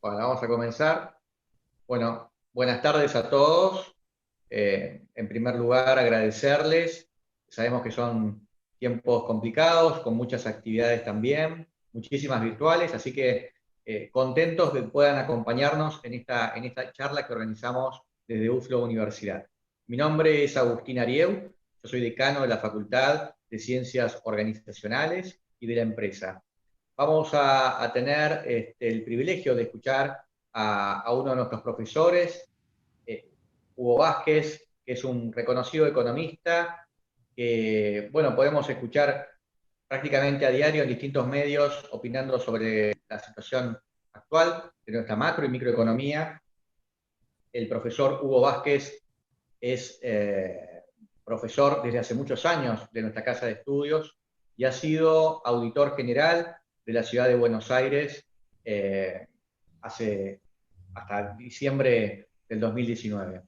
Bueno, vamos a comenzar. Bueno, buenas tardes a todos. En primer lugar, agradecerles. Sabemos que son tiempos complicados, con muchas actividades también, muchísimas virtuales, así que contentos de que puedan acompañarnos en esta charla que organizamos desde UFLO Universidad. Mi nombre es Agustín Arieu, yo soy decano de la Facultad de Ciencias Organizacionales y de la Empresa. Vamos a tener el privilegio de escuchar a uno de nuestros profesores, eh, Hugo Vázquez, que es un reconocido economista, que, bueno, podemos escuchar prácticamente a diario en distintos medios opinando sobre la situación actual de nuestra macro y microeconomía. El profesor Hugo Vázquez es profesor desde hace muchos años de nuestra casa de estudios y ha sido auditor general de la ciudad de Buenos Aires eh, hasta diciembre del 2019.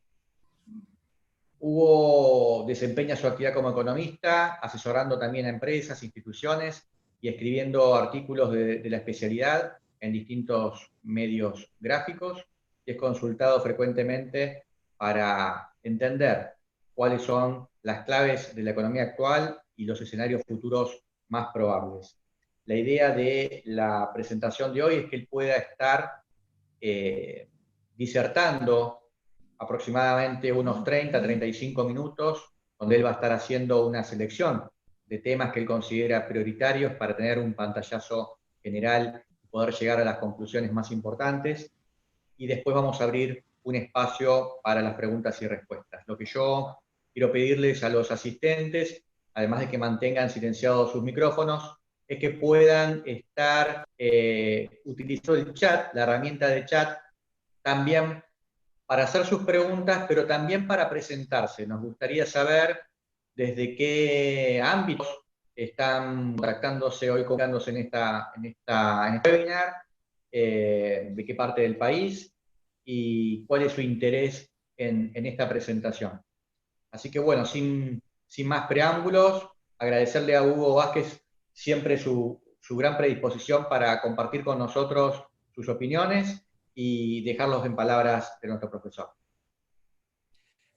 Hugo desempeña su actividad como economista, asesorando también a empresas, instituciones y escribiendo artículos de la especialidad en distintos medios gráficos, y es consultado frecuentemente para entender cuáles son las claves de la economía actual y los escenarios futuros más probables. La idea de la presentación de hoy es que él pueda estar disertando aproximadamente unos 30-35 minutos, donde él va a estar haciendo una selección de temas que él considera prioritarios para tener un pantallazo general y poder llegar a las conclusiones más importantes. Y después vamos a abrir un espacio para las preguntas y respuestas. Lo que yo quiero pedirles a los asistentes, además de que mantengan silenciados sus micrófonos, es que puedan estar utilizando el chat, la herramienta de chat, también para hacer sus preguntas, pero también para presentarse. Nos gustaría saber desde qué ámbitos están contactándose hoy, comunicándose en este webinar, de qué parte del país y cuál es su interés en esta presentación. Así que bueno, sin más preámbulos, agradecerle a Hugo Vázquez siempre su gran predisposición para compartir con nosotros sus opiniones y dejarlos en palabras de nuestro profesor.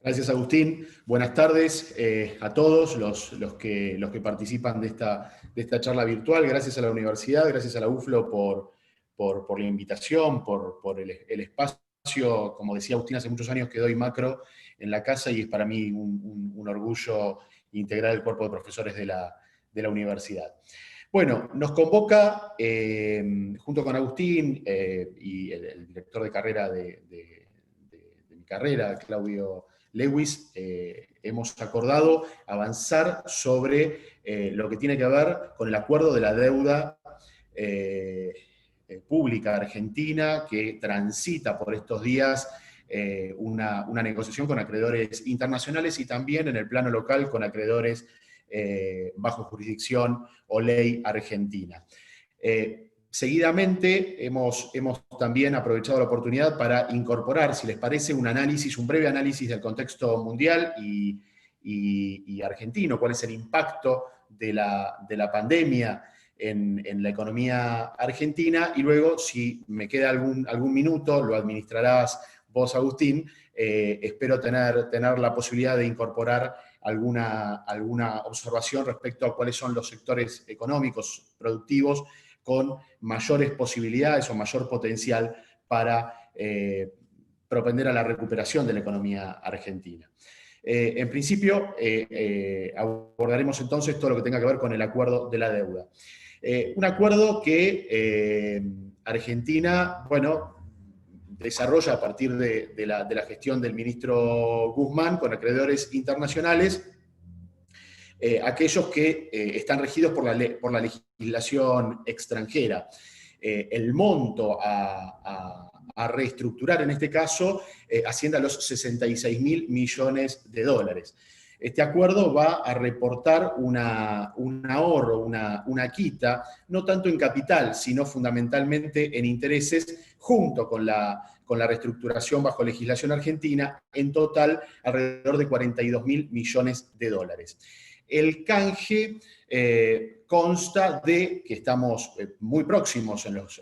Gracias, Agustín. Buenas tardes a todos los que participan de esta charla virtual. Gracias a la universidad, gracias a la UFLO por la invitación, por el espacio. Como decía Agustín, hace muchos años que doy macro en la casa y es para mí un orgullo integrar el cuerpo de profesores de la universidad. Bueno, nos convoca, junto con Agustín y el director de carrera de mi carrera, Claudio Lewis, hemos acordado avanzar sobre lo que tiene que ver con el acuerdo de la deuda pública argentina, que transita por estos días una negociación con acreedores internacionales y también en el plano local con acreedores bajo jurisdicción o ley argentina. Seguidamente hemos también aprovechado la oportunidad para incorporar, si les parece, un breve análisis del contexto mundial y argentino, cuál es el impacto de la pandemia en la economía argentina, y luego, si me queda algún minuto, lo administrarás vos, Agustín, espero tener la posibilidad de incorporar alguna observación respecto a cuáles son los sectores económicos, productivos, con mayores posibilidades o mayor potencial para propender a la recuperación de la economía argentina. En principio, abordaremos entonces todo lo que tenga que ver con el acuerdo de la deuda. Un acuerdo que Argentina, bueno, desarrolla a partir de la gestión del ministro Guzmán con acreedores internacionales, aquellos que están regidos por la legislación extranjera. El monto a reestructurar en este caso asciende a los 66.000 millones de dólares. Este acuerdo va a reportar un ahorro, una quita, no tanto en capital, sino fundamentalmente en intereses, junto con la reestructuración bajo legislación argentina, en total alrededor de 42.000 millones de dólares. el canje consta de que estamos muy próximos en los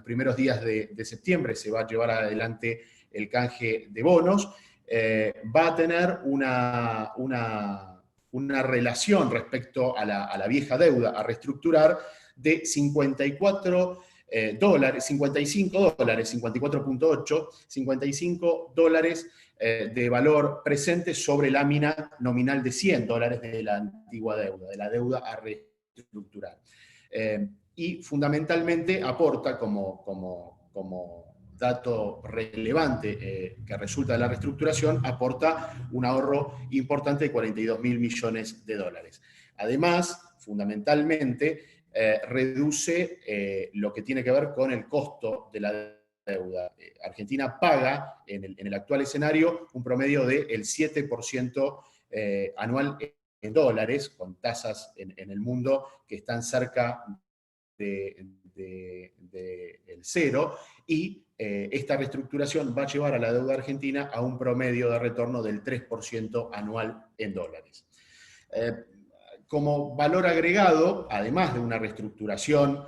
primeros días de septiembre, se va a llevar adelante el canje de bonos, va a tener una relación respecto a la vieja deuda a reestructurar de 54 dólares, 55 dólares, 54.8, 55 dólares de valor presente sobre lámina nominal de 100 dólares de la antigua deuda, de la deuda a reestructurar. Y fundamentalmente aporta como dato relevante que resulta de la reestructuración, aporta un ahorro importante de 42.000 millones de dólares. Además, fundamentalmente, reduce lo que tiene que ver con el costo de la deuda. Argentina paga, en el actual escenario, un promedio del 7% anual en dólares, con tasas en el mundo que están cerca del cero, y esta reestructuración va a llevar a la deuda argentina a un promedio de retorno del 3% anual en dólares. Como valor agregado, además de una reestructuración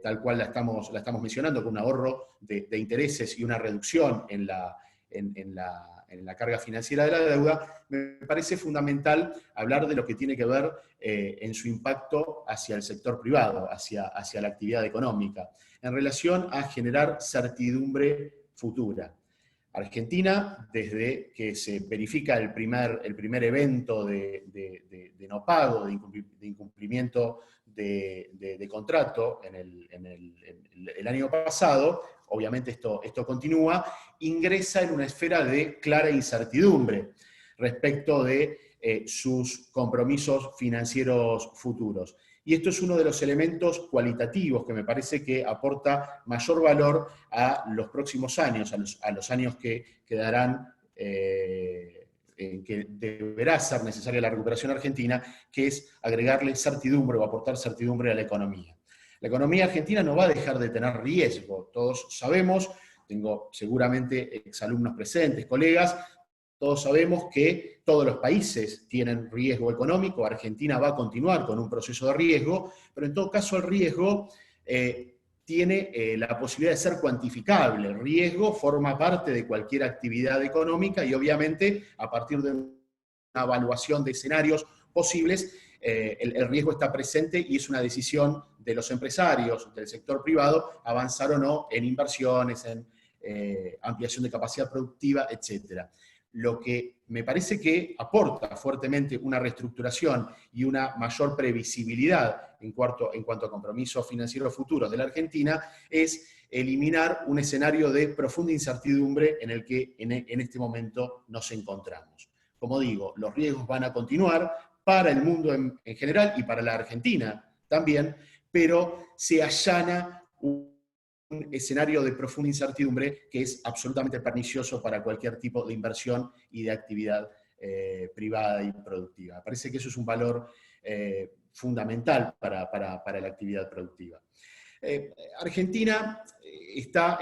tal cual la estamos mencionando, con un ahorro de intereses y una reducción en la carga financiera de la deuda, me parece fundamental hablar de lo que tiene que ver en su impacto hacia el sector privado, hacia la actividad económica, en relación a generar certidumbre futura. Argentina, desde que se verifica el primer evento de no pago, de incumplimiento de contrato en el año pasado, obviamente esto continúa, ingresa en una esfera de clara incertidumbre respecto de sus compromisos financieros futuros. Y esto es uno de los elementos cualitativos que me parece que aporta mayor valor a los próximos años, a los años que quedarán, en que deberá ser necesaria la recuperación argentina, que es agregarle certidumbre o aportar certidumbre a la economía. La economía argentina no va a dejar de tener riesgo, todos sabemos, tengo seguramente exalumnos presentes, colegas, todos sabemos que todos los países tienen riesgo económico, Argentina va a continuar con un proceso de riesgo, pero en todo caso el riesgo tiene la posibilidad de ser cuantificable. El riesgo forma parte de cualquier actividad económica y obviamente a partir de una evaluación de escenarios posibles, el riesgo está presente y es una decisión de los empresarios, del sector privado, avanzar o no en inversiones, en ampliación de capacidad productiva, etcétera. Lo que me parece que aporta fuertemente una reestructuración y una mayor previsibilidad en cuanto a compromisos financieros futuros de la Argentina es eliminar un escenario de profunda incertidumbre en el que en este momento nos encontramos. Como digo, los riesgos van a continuar para el mundo en general y para la Argentina también, pero se allana un escenario de profunda incertidumbre que es absolutamente pernicioso para cualquier tipo de inversión y de actividad privada y productiva. Parece que eso es un valor fundamental para la actividad productiva. Argentina está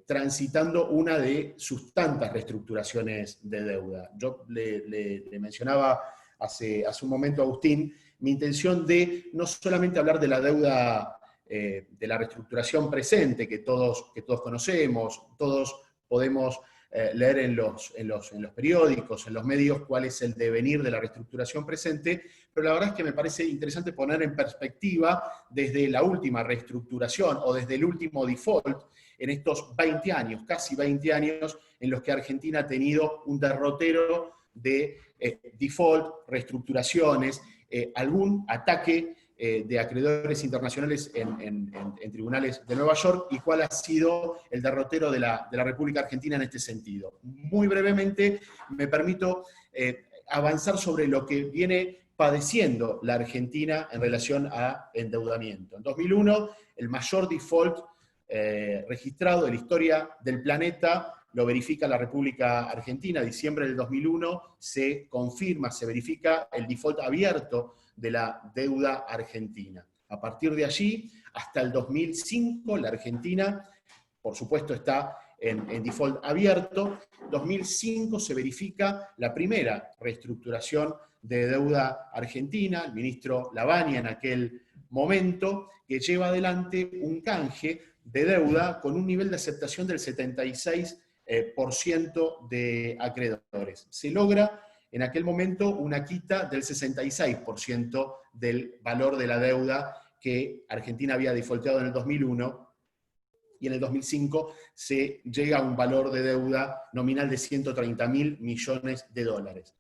transitando una de sus tantas reestructuraciones de deuda. Yo le mencionaba hace un momento a Agustín mi intención de no solamente hablar de la deuda de la reestructuración presente que todos conocemos, todos podemos leer en los periódicos, en los medios, cuál es el devenir de la reestructuración presente, pero la verdad es que me parece interesante poner en perspectiva desde la última reestructuración o desde el último default en estos 20 años, casi 20 años, en los que Argentina ha tenido un derrotero de default, reestructuraciones, algún ataque de acreedores internacionales en tribunales de Nueva York, y cuál ha sido el derrotero de la República Argentina en este sentido. Muy brevemente me permito avanzar sobre lo que viene padeciendo la Argentina en relación a endeudamiento. En 2001, el mayor default registrado de la historia del planeta lo verifica la República Argentina. Diciembre del 2001 se confirma, se verifica el default abierto de la deuda argentina. A partir de allí, hasta el 2005, la Argentina, por supuesto, está en default abierto. En 2005 se verifica la primera reestructuración de Deuda Argentina, el ministro Lavagna en aquel momento, que lleva adelante un canje de deuda con un nivel de aceptación del 76% de acreedores. Se logra en aquel momento una quita del 66% del valor de la deuda que Argentina había defaulteado en el 2001, y en el 2005 se llega a un valor de deuda nominal de 130.000 millones de dólares,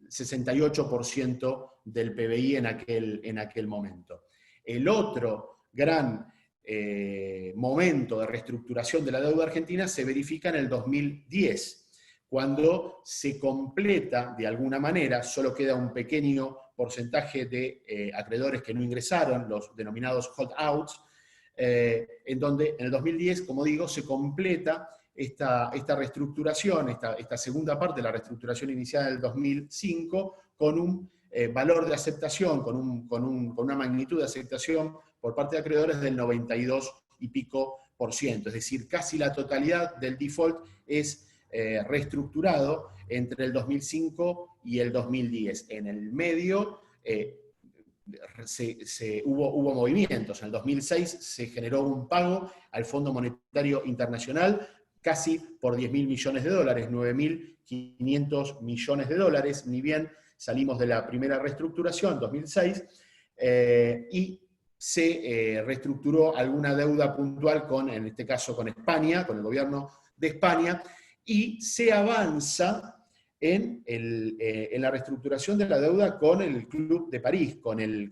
68% del PBI en aquel momento. El otro gran momento de reestructuración de la deuda argentina se verifica en el 2010, cuando se completa de alguna manera, solo queda un pequeño porcentaje de acreedores que no ingresaron, los denominados holdouts, en donde en el 2010, como digo, se completa esta reestructuración, esta segunda parte de la reestructuración iniciada en el 2005, con un valor de aceptación, con una magnitud de aceptación por parte de acreedores del 92 y pico %. Es decir, casi la totalidad del default es reestructurado entre el 2005 y el 2010. En el medio hubo movimientos. En el 2006 se generó un pago al Fondo Monetario Internacional casi por 10.000 millones de dólares, 9.500 millones de dólares, ni bien salimos de la primera reestructuración, 2006, y se reestructuró alguna deuda puntual en este caso con España, con el gobierno de España, y se avanza en la reestructuración de la deuda con el Club de París, con el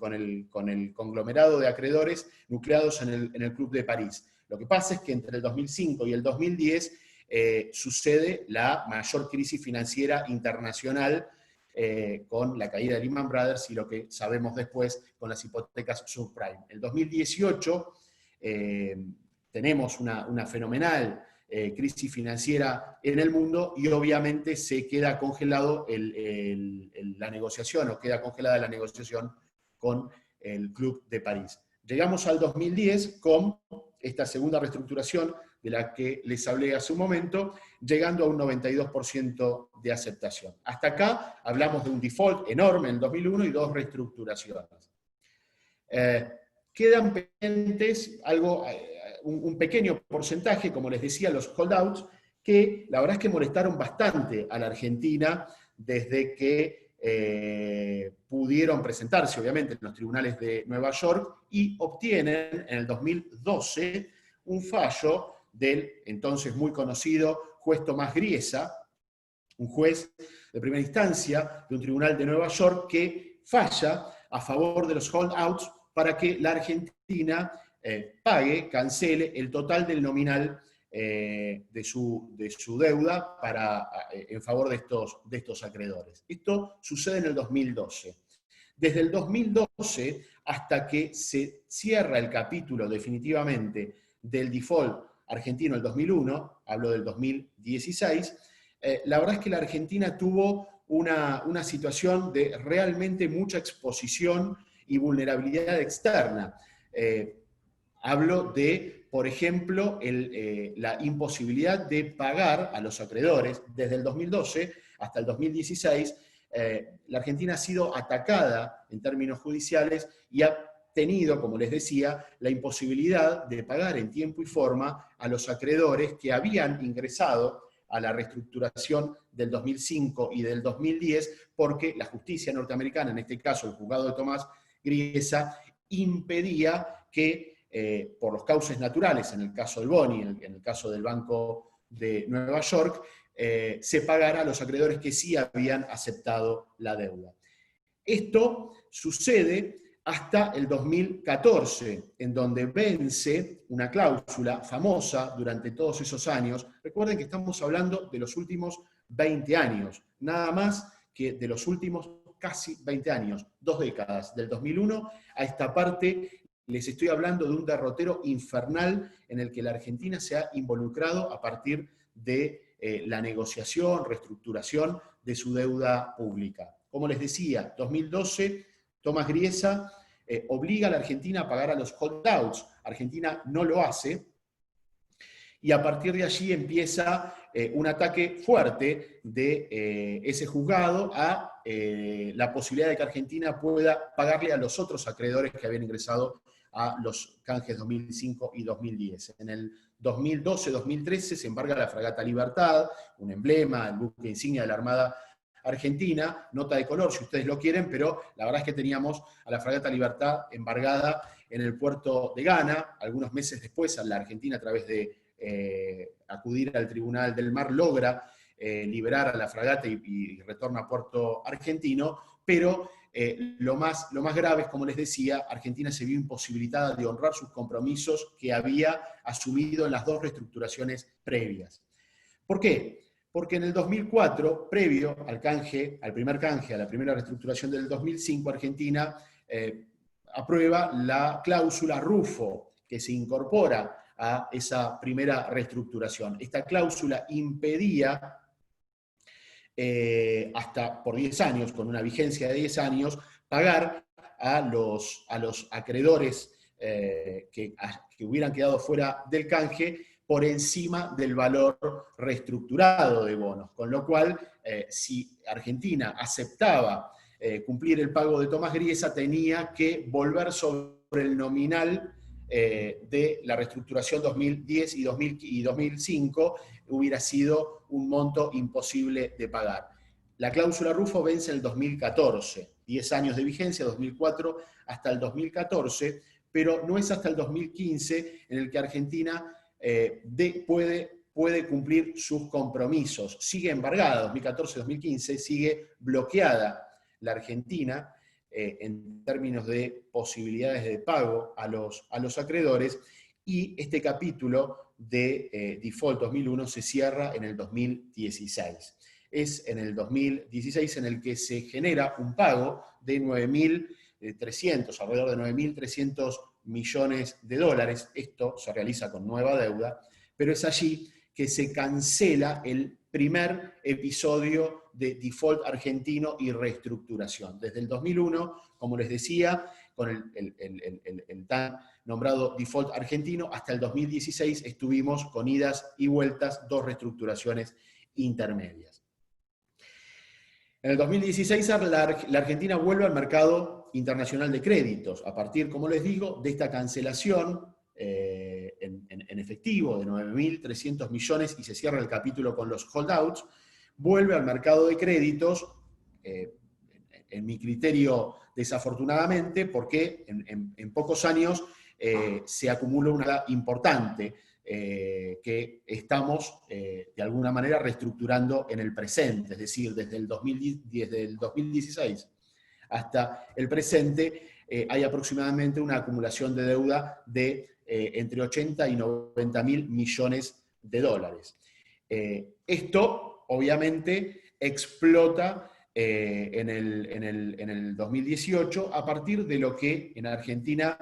conglomerado de acreedores nucleados en el Club de París. Lo que pasa es que entre el 2005 y el 2010 sucede la mayor crisis financiera internacional, con la caída de Lehman Brothers y lo que sabemos después con las hipotecas subprime. En el 2018 tenemos una fenomenal crisis financiera en el mundo, y obviamente se queda congelado la negociación, o queda congelada la negociación con el Club de París. Llegamos al 2010 con esta segunda reestructuración de la que les hablé hace un momento, llegando a un 92% de aceptación. Hasta acá hablamos de un default enorme en el 2001 y 2 reestructuraciones. Quedan pendientes un pequeño porcentaje, como les decía, los holdouts, que la verdad es que molestaron bastante a la Argentina desde que pudieron presentarse, obviamente, en los tribunales de Nueva York, y obtienen en el 2012 un fallo del entonces muy conocido juez Tomás Griesa, un juez de primera instancia de un tribunal de Nueva York, que falla a favor de los holdouts para que la Argentina cancele el total del nominal de su deuda en favor de estos acreedores. Esto sucede en el 2012. Desde el 2012 hasta que se cierra el capítulo definitivamente del default argentino el 2001, hablo del 2016, la verdad es que la Argentina tuvo una situación de realmente mucha exposición y vulnerabilidad externa. Hablo de, por ejemplo, la imposibilidad de pagar a los acreedores. Desde el 2012 hasta el 2016, la Argentina ha sido atacada en términos judiciales y ha tenido, como les decía, la imposibilidad de pagar en tiempo y forma a los acreedores que habían ingresado a la reestructuración del 2005 y del 2010, porque la justicia norteamericana, en este caso el juzgado de Tomás Griesa, impedía que por los cauces naturales, en el caso del Boni, en el caso del Banco de Nueva York, se pagara a los acreedores que sí habían aceptado la deuda. Esto sucede hasta el 2014, en donde vence una cláusula famosa durante todos esos años. Recuerden que estamos hablando de los últimos 20 años, nada más que de los últimos casi 20 años, 2 décadas, del 2001 a esta parte. Les estoy hablando de un derrotero infernal en el que la Argentina se ha involucrado a partir de la negociación, reestructuración de su deuda pública. Como les decía, 2012, Tomás Griesa obliga a la Argentina a pagar a los holdouts. Argentina no lo hace, y a partir de allí empieza un ataque fuerte de ese juzgado a la posibilidad de que Argentina pueda pagarle a los otros acreedores que habían ingresado a los canjes 2005 y 2010. En el 2012-2013 se embarga la fragata Libertad, un emblema, el buque insignia de la Armada Argentina, nota de color si ustedes lo quieren, pero la verdad es que teníamos a la fragata Libertad embargada en el puerto de Ghana. Algunos meses después, la Argentina, a través de acudir al Tribunal del Mar, logra liberar a la fragata y retorna a puerto argentino, pero lo más grave es, como les decía, Argentina se vio imposibilitada de honrar sus compromisos que había asumido en las dos reestructuraciones previas. ¿Por qué? Porque en el 2004, previo al primer canje, a la primera reestructuración del 2005, Argentina aprueba la cláusula Rufo, que se incorpora a esa primera reestructuración. Esta cláusula impedía, hasta por 10 años, con una vigencia de 10 años, pagar a los acreedores que hubieran quedado fuera del canje por encima del valor reestructurado de bonos. Con lo cual, si Argentina aceptaba cumplir el pago de Tomás Griesa, tenía que volver sobre el nominal de la reestructuración 2010 y 2005, hubiera sido un monto imposible de pagar. La cláusula Rufo vence en el 2014, 10 años de vigencia, 2004 hasta el 2014, pero no es hasta el 2015 en el que Argentina puede cumplir sus compromisos. Sigue embargada, 2014-2015, sigue bloqueada la Argentina en términos de posibilidades de pago a los acreedores, y este capítulo de Default 2001 se cierra en el 2016. Es en el 2016 en el que se genera un pago de 9.300, alrededor de 9.300 millones de dólares. Esto se realiza con nueva deuda, pero es allí que se cancela el primer episodio de default argentino y reestructuración. Desde el 2001, como les decía, con el tan nombrado default argentino, hasta el 2016 estuvimos con idas y vueltas, dos reestructuraciones intermedias. En el 2016 la Argentina vuelve al mercado internacional de créditos, a partir, como les digo, de esta cancelación en efectivo de 9.300 millones, y se cierra el capítulo con los holdouts. Vuelve al mercado de créditos, en mi criterio desafortunadamente, porque en pocos años se acumula una deuda importante que estamos de alguna manera reestructurando en el presente, es decir, desde el 2016 hasta el presente hay aproximadamente una acumulación de deuda de entre 80 y 90 mil millones de dólares. Esto, obviamente, explota en el 2018 a partir de lo que en Argentina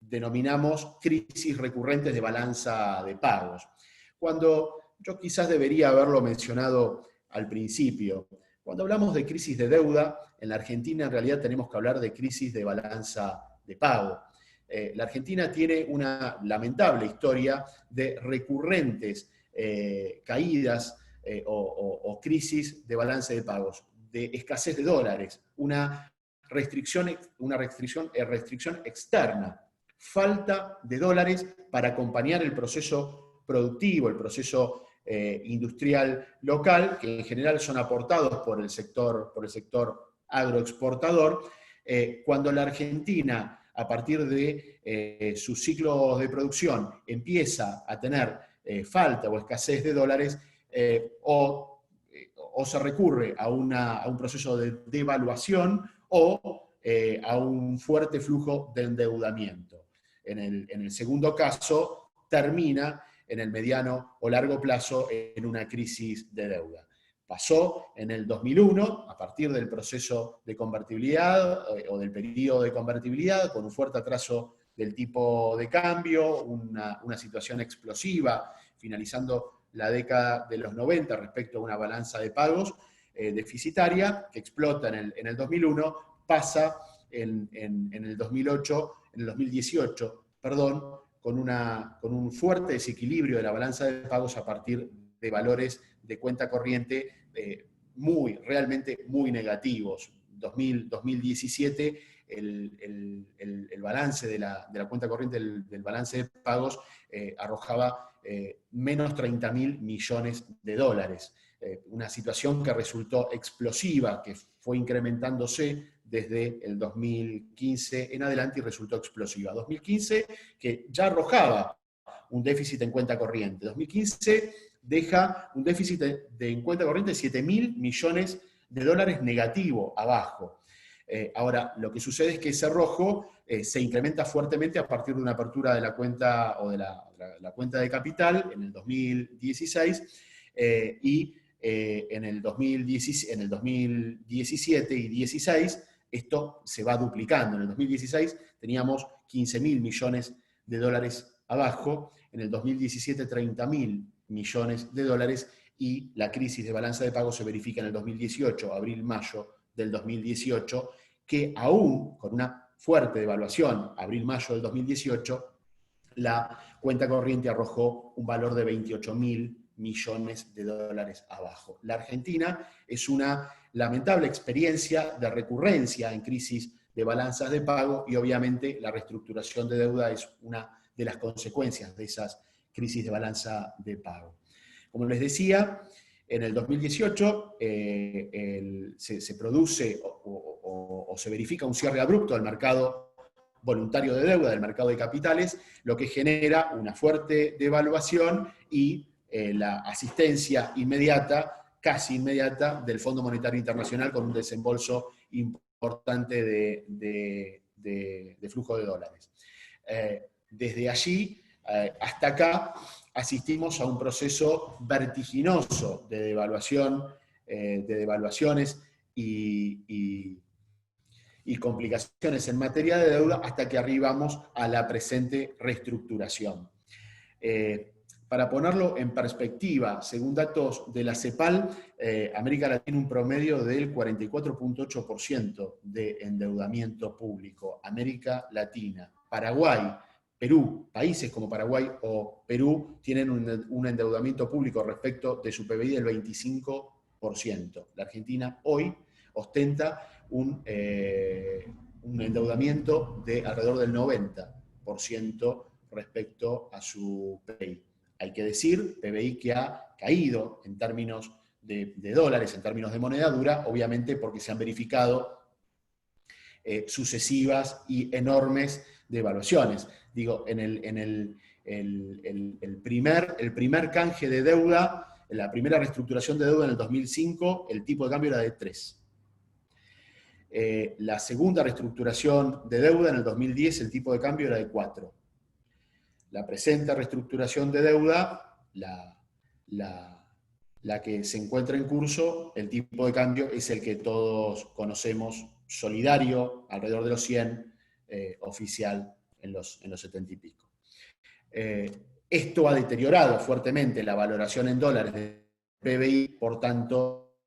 denominamos crisis recurrentes de balanza de pagos. Cuando yo quizás debería haberlo mencionado al principio, cuando hablamos de crisis de deuda, en la Argentina en realidad tenemos que hablar de crisis de balanza de pago. La Argentina tiene una lamentable historia de recurrentes caídas o crisis de balance de pagos, de escasez de dólares, una restricción externa, falta de dólares para acompañar el proceso productivo, el proceso industrial local, que en general son aportados por el sector agroexportador. Cuando la Argentina, a partir de sus ciclos de producción, empieza a tener falta o escasez de dólares, o se recurre a un proceso de devaluación o a un fuerte flujo de endeudamiento. En el segundo caso, termina en el mediano o largo plazo en una crisis de deuda. Pasó en el 2001, a partir del proceso de convertibilidad o del periodo de convertibilidad, con un fuerte atraso del tipo de cambio, una situación explosiva, finalizando la década de los 90 respecto a una balanza de pagos deficitaria, que explota en el 2001, pasa en el 2018, con un fuerte desequilibrio de la balanza de pagos a partir de valores de cuenta corriente realmente muy negativos. 2017, el balance de la cuenta corriente, del balance de pagos, arrojaba menos 30.000 millones de dólares. Una situación que resultó explosiva, que fue incrementándose desde el 2015 en adelante y resultó explosiva. 2015, que ya arrojaba un déficit en cuenta corriente. 2015 deja un déficit en cuenta corriente de 7.000 millones de dólares negativo abajo. Ahora, lo que sucede es que ese rojo se incrementa fuertemente a partir de una apertura de la cuenta o de la cuenta de capital en el 2016 y en el 2017 y 2016 esto se va duplicando. En el 2016 teníamos 15.000 millones de dólares abajo, en el 2017 30.000 millones de dólares, y la crisis de balanza de pago se verifica en el 2018, abril-mayo del 2018, que aún con una fuerte devaluación, abril-mayo del 2018, la cuenta corriente arrojó un valor de 28.000 millones de dólares abajo. La Argentina es una lamentable experiencia de recurrencia en crisis de balanzas de pago, y obviamente la reestructuración de deuda es una de las consecuencias de esas crisis de balanza de pago. Como les decía, en el 2018 se produce o se verifica un cierre abrupto del mercado voluntario de deuda, del mercado de capitales, lo que genera una fuerte devaluación y la asistencia inmediata, casi inmediata, del Fondo Monetario Internacional con un desembolso importante de flujo de dólares. Desde allí hasta acá asistimos a un proceso vertiginoso de devaluación, de devaluaciones y complicaciones en materia de deuda, hasta que arribamos a la presente reestructuración. Para ponerlo en perspectiva, según datos de la CEPAL, América Latina tiene un promedio del 44.8% de endeudamiento público. América Latina. Paraguay, Perú, países como Paraguay o Perú tienen un endeudamiento público respecto de su PBI del 25%. La Argentina hoy ostenta un endeudamiento de alrededor del 90% respecto a su PBI. Hay que decir, PBI que ha caído en términos de dólares, en términos de moneda dura, obviamente porque se han verificado sucesivas y enormes devaluaciones. Digo, en el primer canje de deuda, en la primera reestructuración de deuda en el 2005, el tipo de cambio era de 3. La segunda reestructuración de deuda en el 2010, el tipo de cambio era de 4. La presente reestructuración de deuda, la que se encuentra en curso, el tipo de cambio es el que todos conocemos, solidario, alrededor de los 100, oficial en los 70 y pico. Esto ha deteriorado fuertemente la valoración en dólares del PBI, por tanto,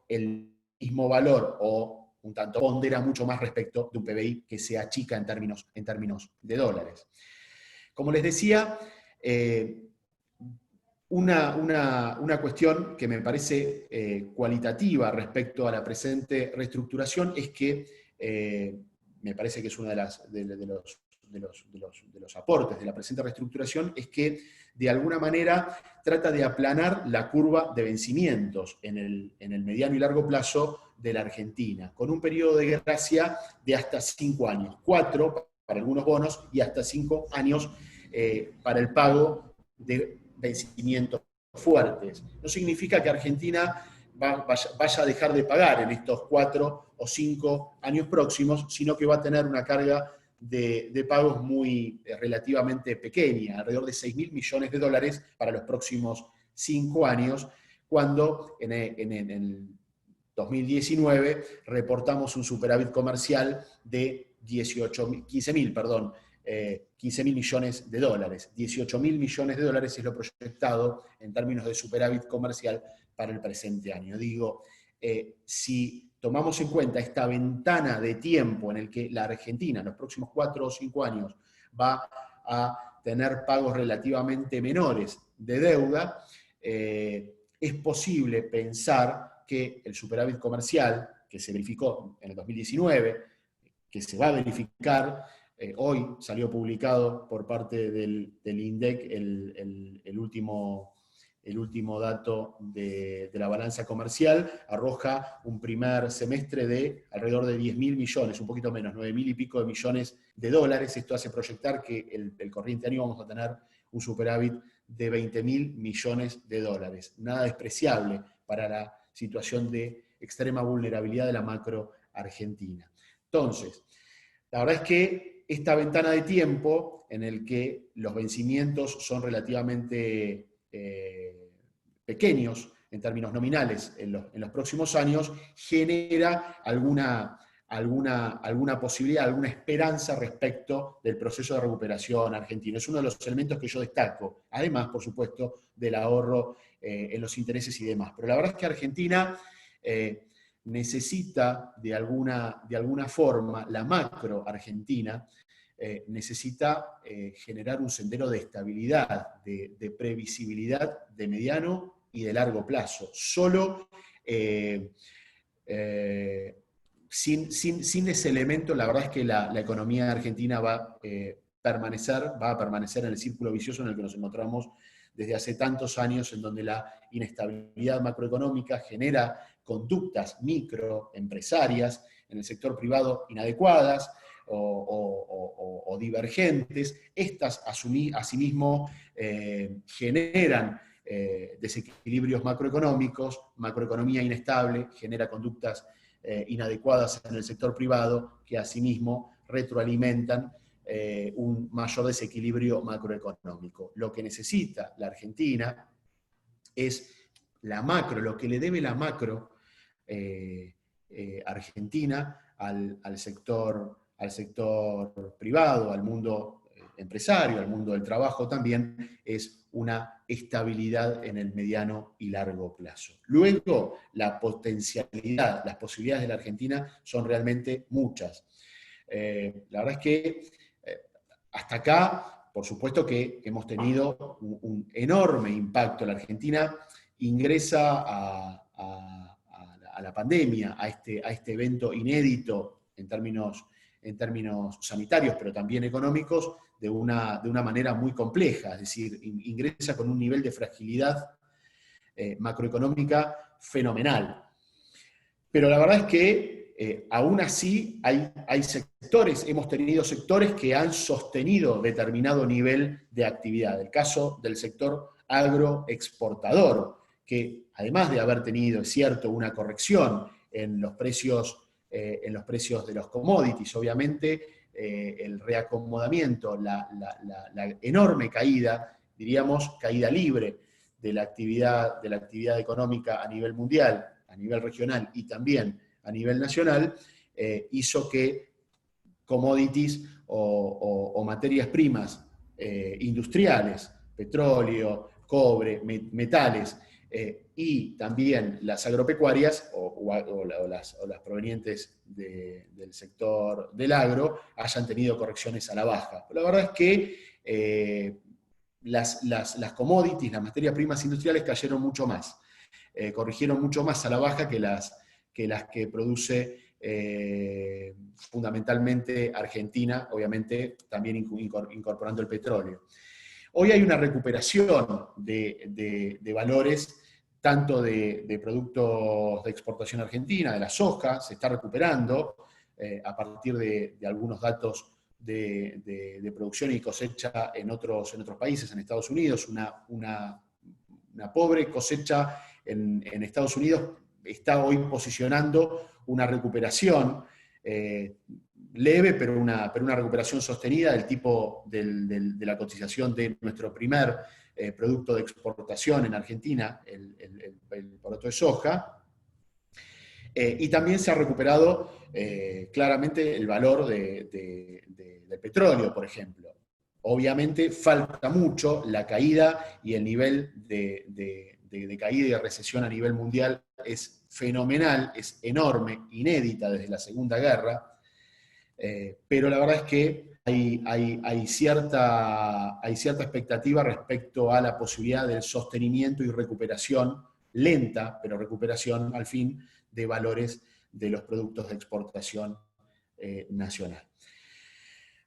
el mismo valor o un tanto pondera mucho más respecto de un PBI que se achica en términos de dólares. Como les decía, una cuestión que me parece cualitativa respecto a la presente reestructuración es que me parece que es uno de los aportes de la presente reestructuración, es que de alguna manera trata de aplanar la curva de vencimientos en el mediano y largo plazo de la Argentina, con un periodo de gracia de hasta 5 años, 4 para algunos bonos y hasta 5 años para el pago de vencimientos fuertes. No significa que Argentina vaya a dejar de pagar en estos 4 o 5 años próximos, sino que va a tener una carga de pagos muy relativamente pequeña, alrededor de 6.000 millones de dólares para los próximos 5 años, cuando en el 2019 reportamos un superávit comercial de 15.000 millones de dólares. 18.000 millones de dólares es lo proyectado en términos de superávit comercial para el presente año. Digo, si tomamos en cuenta esta ventana de tiempo en el que la Argentina en los próximos 4 o 5 años va a tener pagos relativamente menores de deuda, es posible pensar que el superávit comercial, que se verificó en el 2019, que se va a verificar, hoy salió publicado por parte del INDEC el último dato de la balanza comercial, arroja un primer semestre de alrededor de 10.000 millones, un poquito menos, 9.000 y pico de millones de dólares. Esto hace proyectar que el corriente año vamos a tener un superávit de 20.000 millones de dólares. Nada despreciable para la situación de extrema vulnerabilidad de la macro argentina. Entonces, la verdad es que esta ventana de tiempo en el que los vencimientos son relativamente pequeños en términos nominales en los próximos años, genera alguna posibilidad, alguna esperanza respecto del proceso de recuperación argentino. Es uno de los elementos que yo destaco, además, por supuesto, del ahorro en los intereses y demás. Pero la verdad es que Argentina necesita, de alguna forma, la macro argentina, necesita generar un sendero de estabilidad, de previsibilidad de mediano y de largo plazo. Solo sin ese elemento, la verdad es que la economía argentina va a permanecer en el círculo vicioso en el que nos encontramos desde hace tantos años, en donde la inestabilidad macroeconómica genera conductas microempresarias en el sector privado inadecuadas o divergentes. Estas, asimismo, generan desequilibrios macroeconómicos, macroeconomía inestable, genera conductas inadecuadas en el sector privado, que asimismo retroalimentan un mayor desequilibrio macroeconómico. Lo que necesita la Argentina es la macro, lo que le debe la macro Argentina al sector privado, al mundo empresario, al mundo del trabajo también, es una estabilidad en el mediano y largo plazo. Luego, la potencialidad, las posibilidades de la Argentina son realmente muchas. La verdad es que hasta acá, por supuesto que hemos tenido un enorme impacto. La Argentina ingresa a la pandemia, a este evento inédito en términos sanitarios, pero también económicos, de una manera muy compleja. Es decir, ingresa con un nivel de fragilidad macroeconómica fenomenal. Pero la verdad es que aún así hay sectores, hemos tenido sectores que han sostenido determinado nivel de actividad. El caso del sector agroexportador, que además de haber tenido, es cierto, una corrección en los precios de los commodities, obviamente el reacomodamiento, la enorme caída, diríamos caída libre de la actividad económica a nivel mundial, a nivel regional y también a nivel nacional, hizo que commodities o materias primas industriales, petróleo, cobre, metales, y también las agropecuarias o las provenientes del sector del agro hayan tenido correcciones a la baja. Pero la verdad es que las commodities, las materias primas industriales cayeron mucho más, corrigieron mucho más a la baja que las que produce fundamentalmente Argentina, obviamente también incorporando el petróleo. Hoy hay una recuperación de valores, tanto de productos de exportación argentina, de la soja, se está recuperando a partir de algunos datos de producción y cosecha en otros países, en Estados Unidos, una pobre cosecha en Estados Unidos está hoy posicionando una recuperación leve, pero una recuperación sostenida del tipo de la cotización de nuestro primer producto de exportación en Argentina, el poroto de soja, y también se ha recuperado claramente el valor del petróleo, por ejemplo. Obviamente falta mucho, la caída y el nivel de caída y de recesión a nivel mundial es fenomenal, es enorme, inédita desde la Segunda Guerra, pero la verdad es que hay cierta expectativa respecto a la posibilidad del sostenimiento y recuperación, lenta, pero recuperación al fin, de valores de los productos de exportación nacional.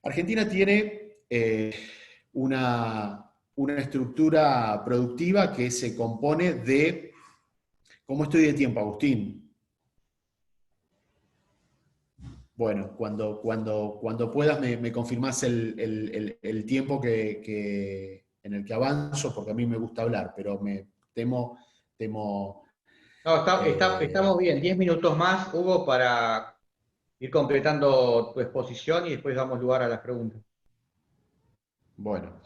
Argentina tiene una estructura productiva que se compone de... ¿Cómo estoy de tiempo, Agustín? Bueno, cuando puedas me confirmás el tiempo en el que avanzo, porque a mí me gusta hablar, pero me temo... No, estamos bien. 10 minutos más, Hugo, para ir completando tu exposición y después damos lugar a las preguntas. Bueno,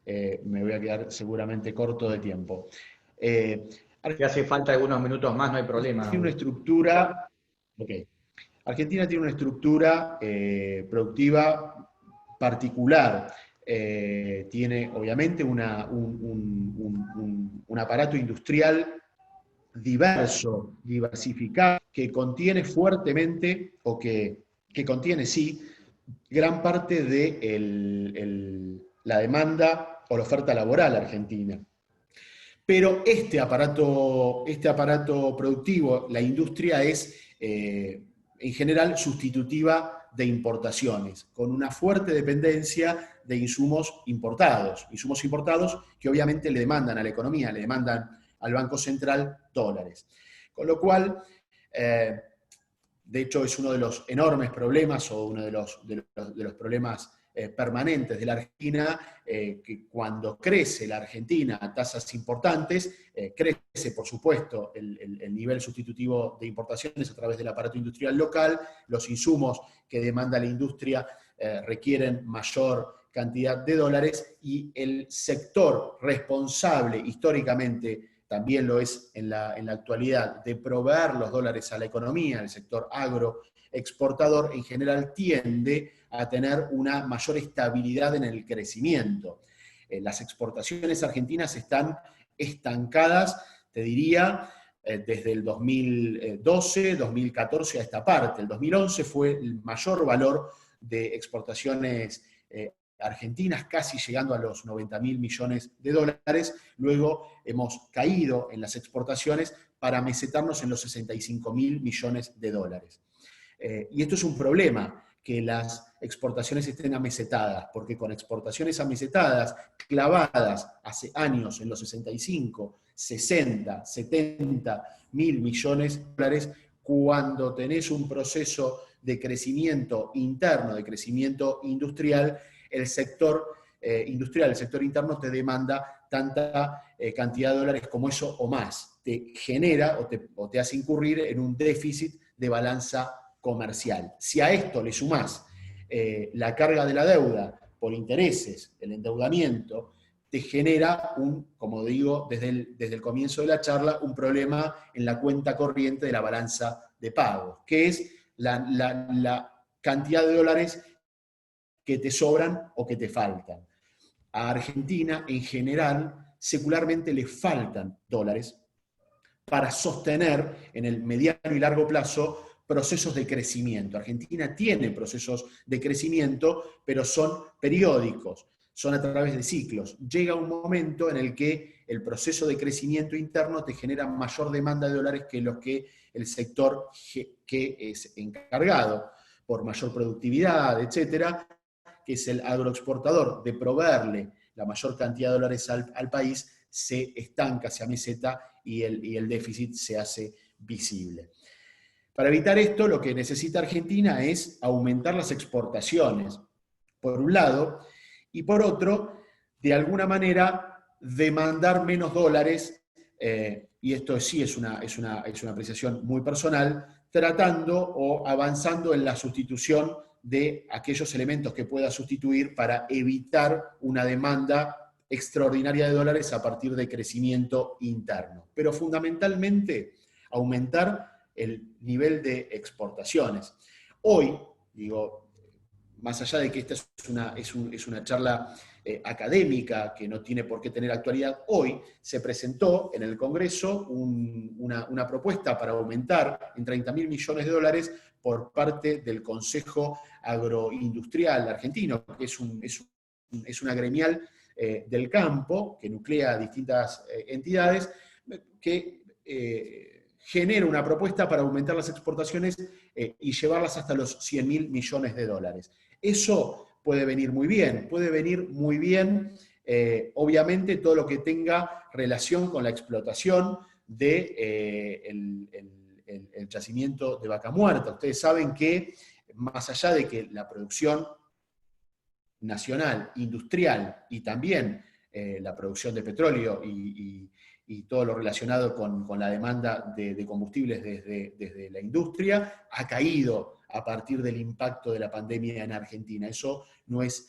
me voy a quedar seguramente corto de tiempo. Si hace falta algunos minutos más, no hay problema, Tiene una Hugo. estructura... Ok. Argentina tiene una estructura productiva particular. Tiene obviamente un aparato industrial diverso, diversificado, que contiene fuertemente, o que contiene, sí, gran parte de la demanda o la oferta laboral argentina. Pero este aparato productivo, la industria, es en general sustitutiva de importaciones, con una fuerte dependencia de insumos importados que obviamente le demandan a la economía, le demandan al Banco Central dólares. Con lo cual, de hecho, es uno de los enormes problemas, o uno de los problemas permanentes de la Argentina, que cuando crece la Argentina a tasas importantes, crece, por supuesto, el nivel sustitutivo de importaciones a través del aparato industrial local, los insumos que demanda la industria requieren mayor cantidad de dólares, y el sector responsable históricamente, también lo es en la actualidad, de proveer los dólares a la economía, el sector agroexportador, en general tiende a tener una mayor estabilidad en el crecimiento. Las exportaciones argentinas están estancadas, te diría, desde el 2012, 2014 a esta parte. El 2011 fue el mayor valor de exportaciones argentinas, casi llegando a los 90.000 millones de dólares. Luego hemos caído en las exportaciones para mesetarnos en los 65.000 millones de dólares. Y esto es un problema, que las exportaciones estén amesetadas, porque con exportaciones amesetadas, clavadas hace años en los 65, 60, 70 mil millones de dólares, cuando tenés un proceso de crecimiento interno, de crecimiento industrial, el sector industrial, el sector interno te demanda tanta cantidad de dólares como eso o más. Te genera o te hace incurrir en un déficit de balanza comercial. Si a esto le sumás la carga de la deuda por intereses, el endeudamiento, te genera como digo desde el comienzo de la charla, un problema en la cuenta corriente de la balanza de pagos, que es la cantidad de dólares que te sobran o que te faltan. A Argentina, en general, secularmente le faltan dólares para sostener en el mediano y largo plazo procesos de crecimiento. Argentina tiene procesos de crecimiento, pero son periódicos, son a través de ciclos. Llega un momento en el que el proceso de crecimiento interno te genera mayor demanda de dólares que los que el sector que es encargado por mayor productividad, etcétera, que es el agroexportador, de proveerle la mayor cantidad de dólares al país, se estanca, se ameseta y el déficit se hace visible. Para evitar esto, lo que necesita Argentina es aumentar las exportaciones, por un lado, y por otro, de alguna manera, demandar menos dólares, y esto sí es una apreciación muy personal, tratando o avanzando en la sustitución de aquellos elementos que pueda sustituir para evitar una demanda extraordinaria de dólares a partir de crecimiento interno. Pero fundamentalmente, aumentar el nivel de exportaciones. Hoy, digo, más allá de que esta es una charla académica que no tiene por qué tener actualidad hoy, se presentó en el Congreso una propuesta para aumentar en 30.000 millones de dólares por parte del Consejo Agroindustrial Argentino, que es una gremial del campo que nuclea a distintas entidades, que genera una propuesta para aumentar las exportaciones y llevarlas hasta los 100.000 millones de dólares. Eso puede venir muy bien, obviamente todo lo que tenga relación con la explotación del el yacimiento de Vaca Muerta. Ustedes saben que más allá de que la producción nacional, industrial y también la producción de petróleo y todo lo relacionado con la demanda de combustibles desde la industria, ha caído a partir del impacto de la pandemia en Argentina. Eso no es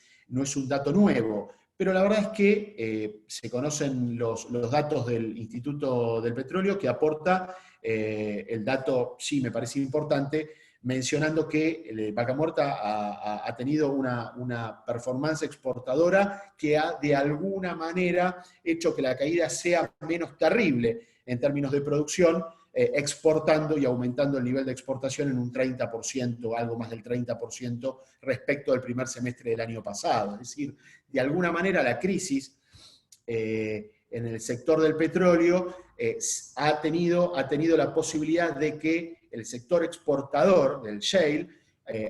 un dato nuevo, pero la verdad es que se conocen los datos del Instituto del Petróleo, que aporta el dato, sí me parece importante, mencionando que Vaca Muerta ha tenido una performance exportadora que ha de alguna manera hecho que la caída sea menos terrible en términos de producción, exportando y aumentando el nivel de exportación en un 30%, algo más del 30% respecto al primer semestre del año pasado. Es decir, de alguna manera la crisis en el sector del petróleo ha tenido la posibilidad de que el sector exportador del shale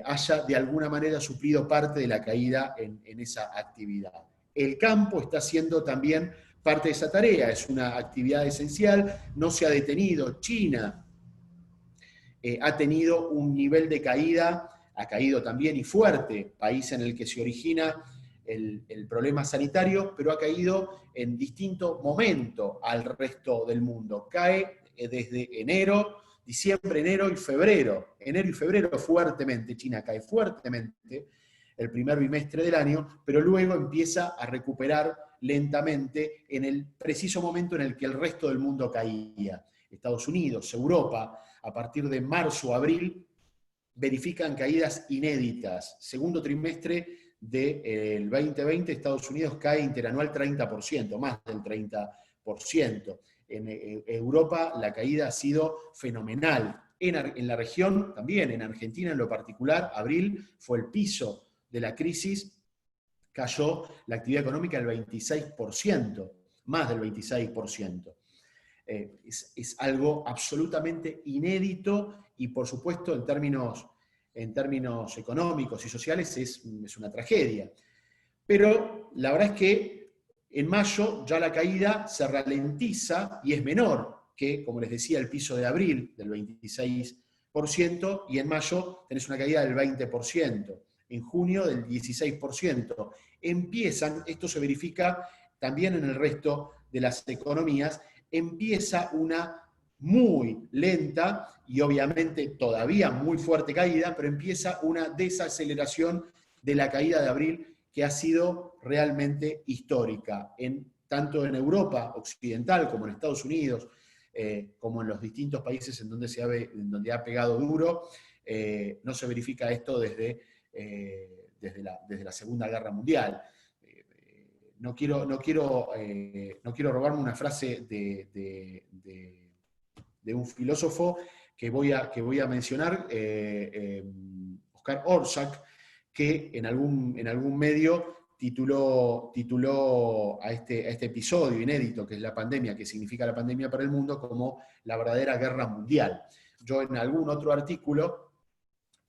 haya de alguna manera suplido parte de la caída en esa actividad. El campo está haciendo también parte de esa tarea, es una actividad esencial, no se ha detenido. China ha tenido un nivel de caída, ha caído también y fuerte, país en el que se origina el problema sanitario, pero ha caído en distinto momento al resto del mundo. Cae desde diciembre, enero y febrero. Enero y febrero fuertemente, China cae fuertemente el primer bimestre del año, pero luego empieza a recuperar lentamente en el preciso momento en el que el resto del mundo caía. Estados Unidos, Europa, a partir de marzo, abril, verifican caídas inéditas. Segundo trimestre del 2020, Estados Unidos cae interanual 30%, más del 30%. En Europa la caída ha sido fenomenal. En la región también, en Argentina en lo particular, abril fue el piso de la crisis, cayó la actividad económica del 26%, más del 26%. Es algo absolutamente inédito y, por supuesto, en términos económicos y sociales es una tragedia. Pero la verdad es que en mayo ya la caída se ralentiza y es menor que, como les decía, el piso de abril del 26%, y en mayo tenés una caída del 20%, en junio del 16%. Esto se verifica también en el resto de las economías, empieza una muy lenta y obviamente todavía muy fuerte caída, pero empieza una desaceleración de la caída de abril que ha sido realmente histórica, tanto en Europa occidental como en Estados Unidos, como en los distintos países en donde ha pegado duro. No se verifica esto desde la Segunda Guerra Mundial. No quiero robarme una frase de un filósofo que voy a mencionar, Oscar Orszag, que en algún medio tituló a este episodio inédito, que es la pandemia, que significa la pandemia para el mundo, como la verdadera guerra mundial. Yo en algún otro artículo,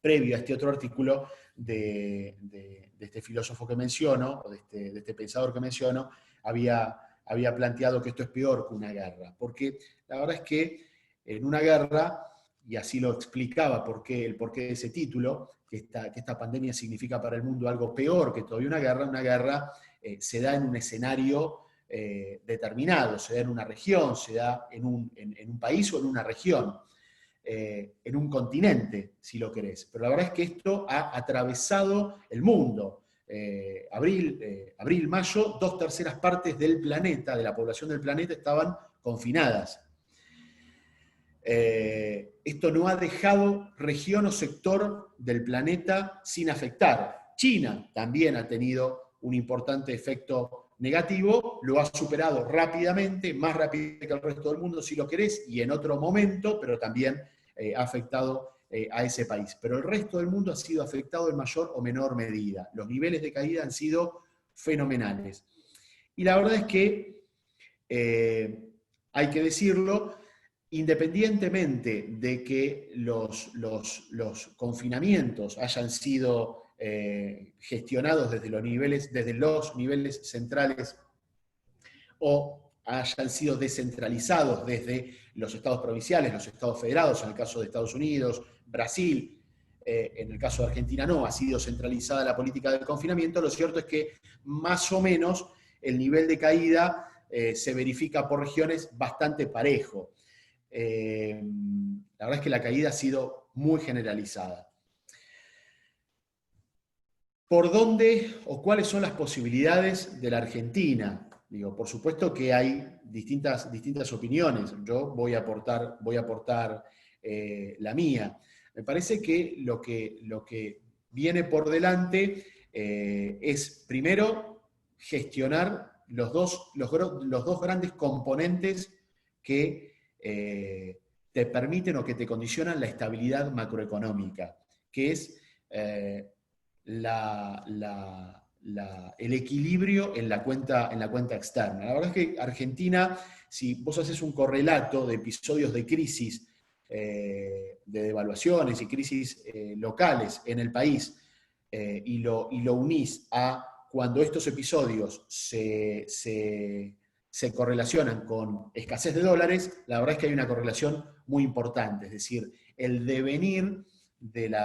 previo a este otro artículo de este filósofo que menciono, o de este pensador que menciono, había planteado que esto es peor que una guerra, porque la verdad es que en una guerra, y así lo explicaba el porqué de ese título, que esta pandemia significa para el mundo algo peor que todavía una guerra se da en un escenario determinado, se da en una región, se da en un país o en una región, en un continente, si lo querés. Pero la verdad es que esto ha atravesado el mundo. Abril, mayo, 2/3 partes del planeta, de la población del planeta, estaban confinadas. Esto no ha dejado región o sector del planeta sin afectar. China también ha tenido un importante efecto negativo, lo ha superado rápidamente, más rápido que el resto del mundo, si lo querés, y en otro momento, pero también ha afectado a ese país. Pero el resto del mundo ha sido afectado en mayor o menor medida. Los niveles de caída han sido fenomenales. Y la verdad es que, hay que decirlo, independientemente de que los confinamientos hayan sido gestionados desde los niveles centrales o hayan sido descentralizados desde los estados provinciales, los estados federados, en el caso de Estados Unidos, Brasil, en el caso de Argentina no, ha sido centralizada la política del confinamiento, lo cierto es que más o menos el nivel de caída se verifica por regiones bastante parejo. La verdad es que la caída ha sido muy generalizada. ¿Por dónde o cuáles son las posibilidades de la Argentina? Digo, por supuesto que hay distintas opiniones. Yo voy a aportar la mía. Me parece que lo que viene por delante es, primero, gestionar los dos grandes componentes que te permiten o que te condicionan la estabilidad macroeconómica, que es el equilibrio en la cuenta externa. La verdad es que Argentina, si vos haces un correlato de episodios de crisis, de devaluaciones y crisis locales en el país, y lo unís a cuando estos episodios se correlacionan con escasez de dólares, la verdad es que hay una correlación muy importante, es decir, el devenir del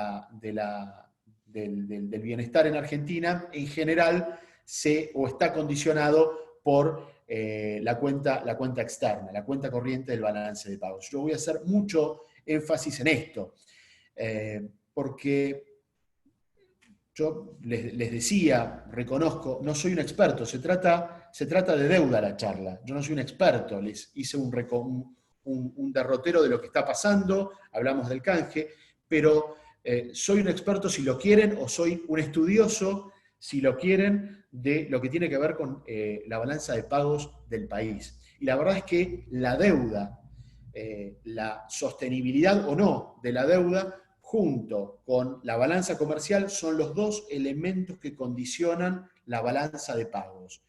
bienestar en Argentina, en general, está condicionado por la cuenta externa, la cuenta corriente del balance de pagos. Yo voy a hacer mucho énfasis en esto, porque yo les decía, reconozco, no soy un experto, se trata de deuda la charla, yo no soy un experto, les hice un derrotero de lo que está pasando, hablamos del canje, pero soy un experto si lo quieren, o soy un estudioso si lo quieren, de lo que tiene que ver con la balanza de pagos del país. Y la verdad es que la deuda, la sostenibilidad o no de la deuda, junto con la balanza comercial, son los dos elementos que condicionan la balanza de pagos,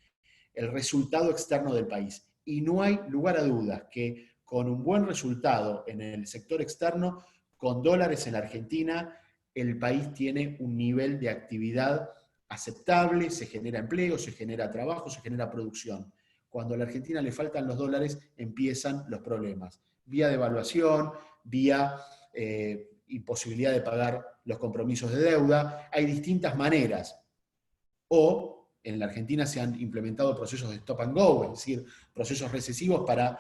el resultado externo del país. Y no hay lugar a dudas que con un buen resultado en el sector externo, con dólares en la Argentina, el país tiene un nivel de actividad aceptable, se genera empleo, se genera trabajo, se genera producción. Cuando a la Argentina le faltan los dólares, empiezan los problemas. Vía devaluación, vía imposibilidad de pagar los compromisos de deuda. Hay distintas maneras. O en la Argentina se han implementado procesos de stop and go, es decir, procesos recesivos para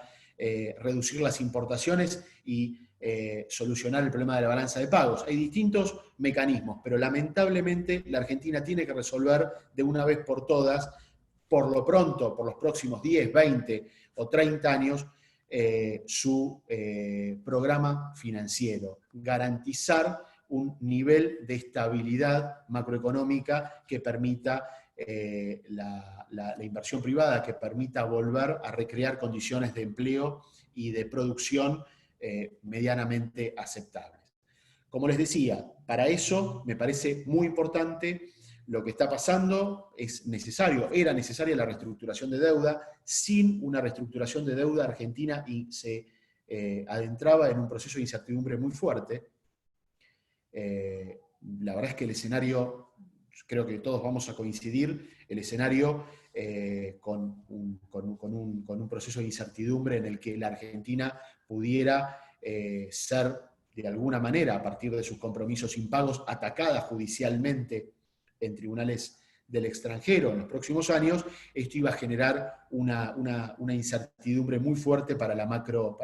reducir las importaciones y solucionar el problema de la balanza de pagos. Hay distintos mecanismos, pero lamentablemente la Argentina tiene que resolver de una vez por todas, por lo pronto, por los próximos 10, 20 o 30 años, su programa financiero, garantizar un nivel de estabilidad macroeconómica que permita la inversión privada, que permita volver a recrear condiciones de empleo y de producción medianamente aceptables. Como les decía, para eso me parece muy importante lo que está pasando. Era necesaria la reestructuración de deuda. Sin una reestructuración de deuda, Argentina se adentraba en un proceso de incertidumbre muy fuerte. La verdad es que el escenario, creo que todos vamos a coincidir, el escenario con un proceso de incertidumbre en el que la Argentina pudiera ser, de alguna manera, a partir de sus compromisos impagos, atacada judicialmente en tribunales del extranjero en los próximos años, esto iba a generar una incertidumbre muy fuerte para la macro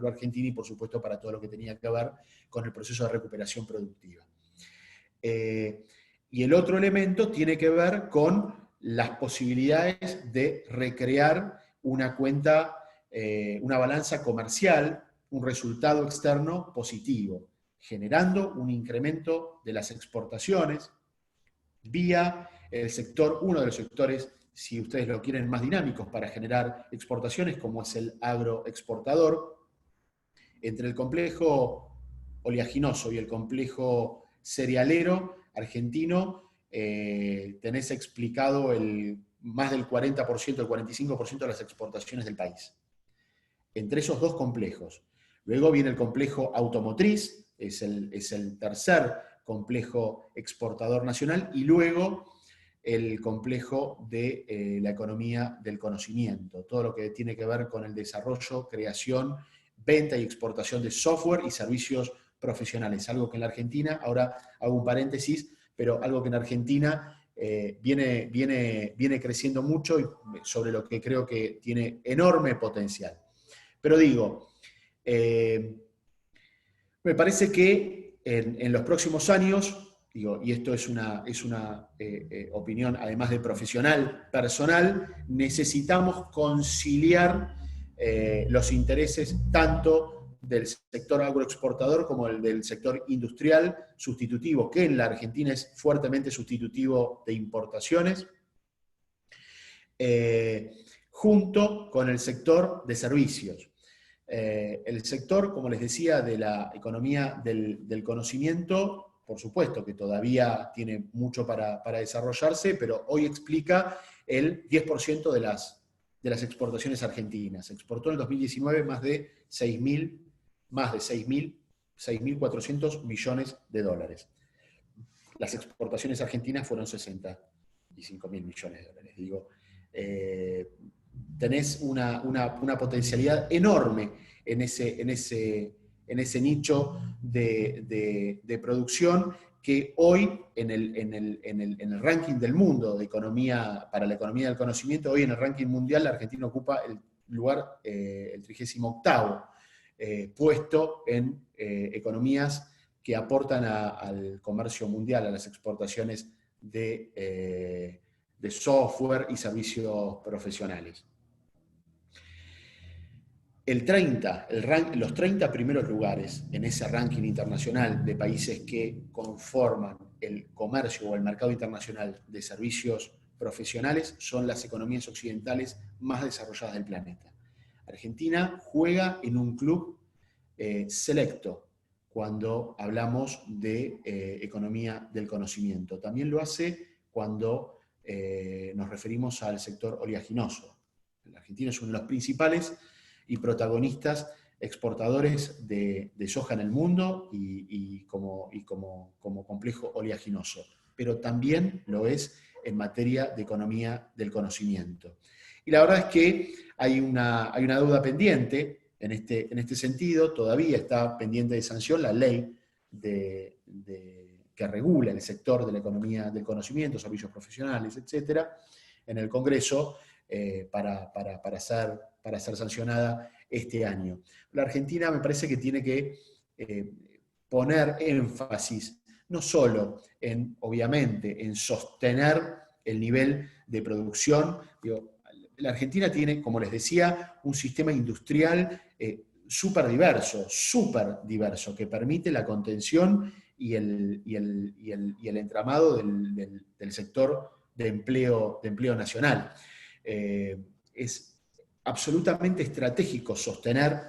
argentina y, por supuesto, para todo lo que tenía que ver con el proceso de recuperación productiva. Y el otro elemento tiene que ver con las posibilidades de recrear una balanza comercial, un resultado externo positivo, generando un incremento de las exportaciones vía uno de los sectores, si ustedes lo quieren, más dinámicos para generar exportaciones, como es el agroexportador. Entre el complejo oleaginoso y el complejo cerealero argentino, tenés explicado más del 40%, el 45% de las exportaciones del país. Entre esos dos complejos. Luego viene el complejo automotriz, es el tercer complejo exportador nacional, y luego el complejo de la economía del conocimiento, todo lo que tiene que ver con el desarrollo, creación, venta y exportación de software y servicios profesionales, algo que en la Argentina, ahora hago un paréntesis, pero algo que en Argentina viene creciendo mucho y sobre lo que creo que tiene enorme potencial. Pero digo, me parece que en los próximos años, y esto es una opinión además de profesional, personal, necesitamos conciliar los intereses tanto del sector agroexportador como el del sector industrial sustitutivo, que en la Argentina es fuertemente sustitutivo de importaciones, junto con el sector de servicios. El sector, como les decía, de la economía del conocimiento, por supuesto que todavía tiene mucho para desarrollarse, pero hoy explica el 10% de las exportaciones argentinas. Exportó en el 2019 más de 6.400 millones de dólares. Las exportaciones argentinas fueron 65.000 millones de dólares. Digo, tenés una potencialidad enorme en ese nicho de producción que hoy en el ranking del mundo de economía, para la economía del conocimiento, hoy en el ranking mundial la Argentina ocupa el lugar, el 38º puesto en economías que aportan al comercio mundial, a las exportaciones de software y servicios profesionales. Los 30 primeros lugares en ese ranking internacional de países que conforman el comercio o el mercado internacional de servicios profesionales son las economías occidentales más desarrolladas del planeta. Argentina juega en un club selecto cuando hablamos de economía del conocimiento. También lo hace cuando nos referimos al sector oleaginoso. La Argentina es uno de los principales y protagonistas exportadores de soja en el mundo y como complejo oleaginoso, pero también lo es en materia de economía del conocimiento. Y la verdad es que hay una deuda pendiente en este sentido, todavía está pendiente de sanción la ley que regula el sector de la economía del conocimiento, servicios profesionales, etcétera, en el Congreso para ser sancionada este año. La Argentina me parece que tiene que poner énfasis no solo obviamente, en sostener el nivel de producción. La Argentina tiene, como les decía, un sistema industrial súper diverso, que permite la contención y el entramado del sector de empleo nacional. Es absolutamente estratégico sostener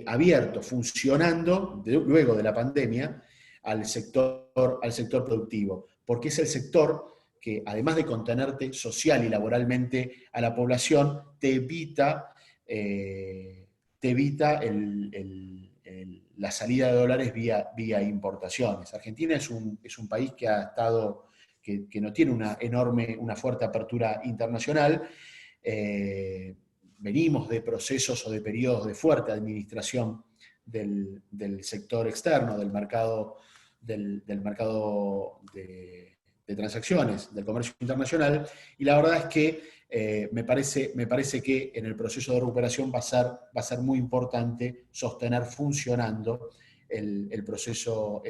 abierto, funcionando, luego de la pandemia, al sector productivo, porque es el sector que, además de contenerte social y laboralmente a la población, te evita la salida de dólares vía importaciones. Argentina es un país que ha estado, que no tiene una fuerte apertura internacional. Venimos de procesos o de periodos de fuerte administración del sector externo, del mercado de transacciones, del comercio internacional, y la verdad es que me parece que en el proceso de recuperación va a ser muy importante sostener funcionando el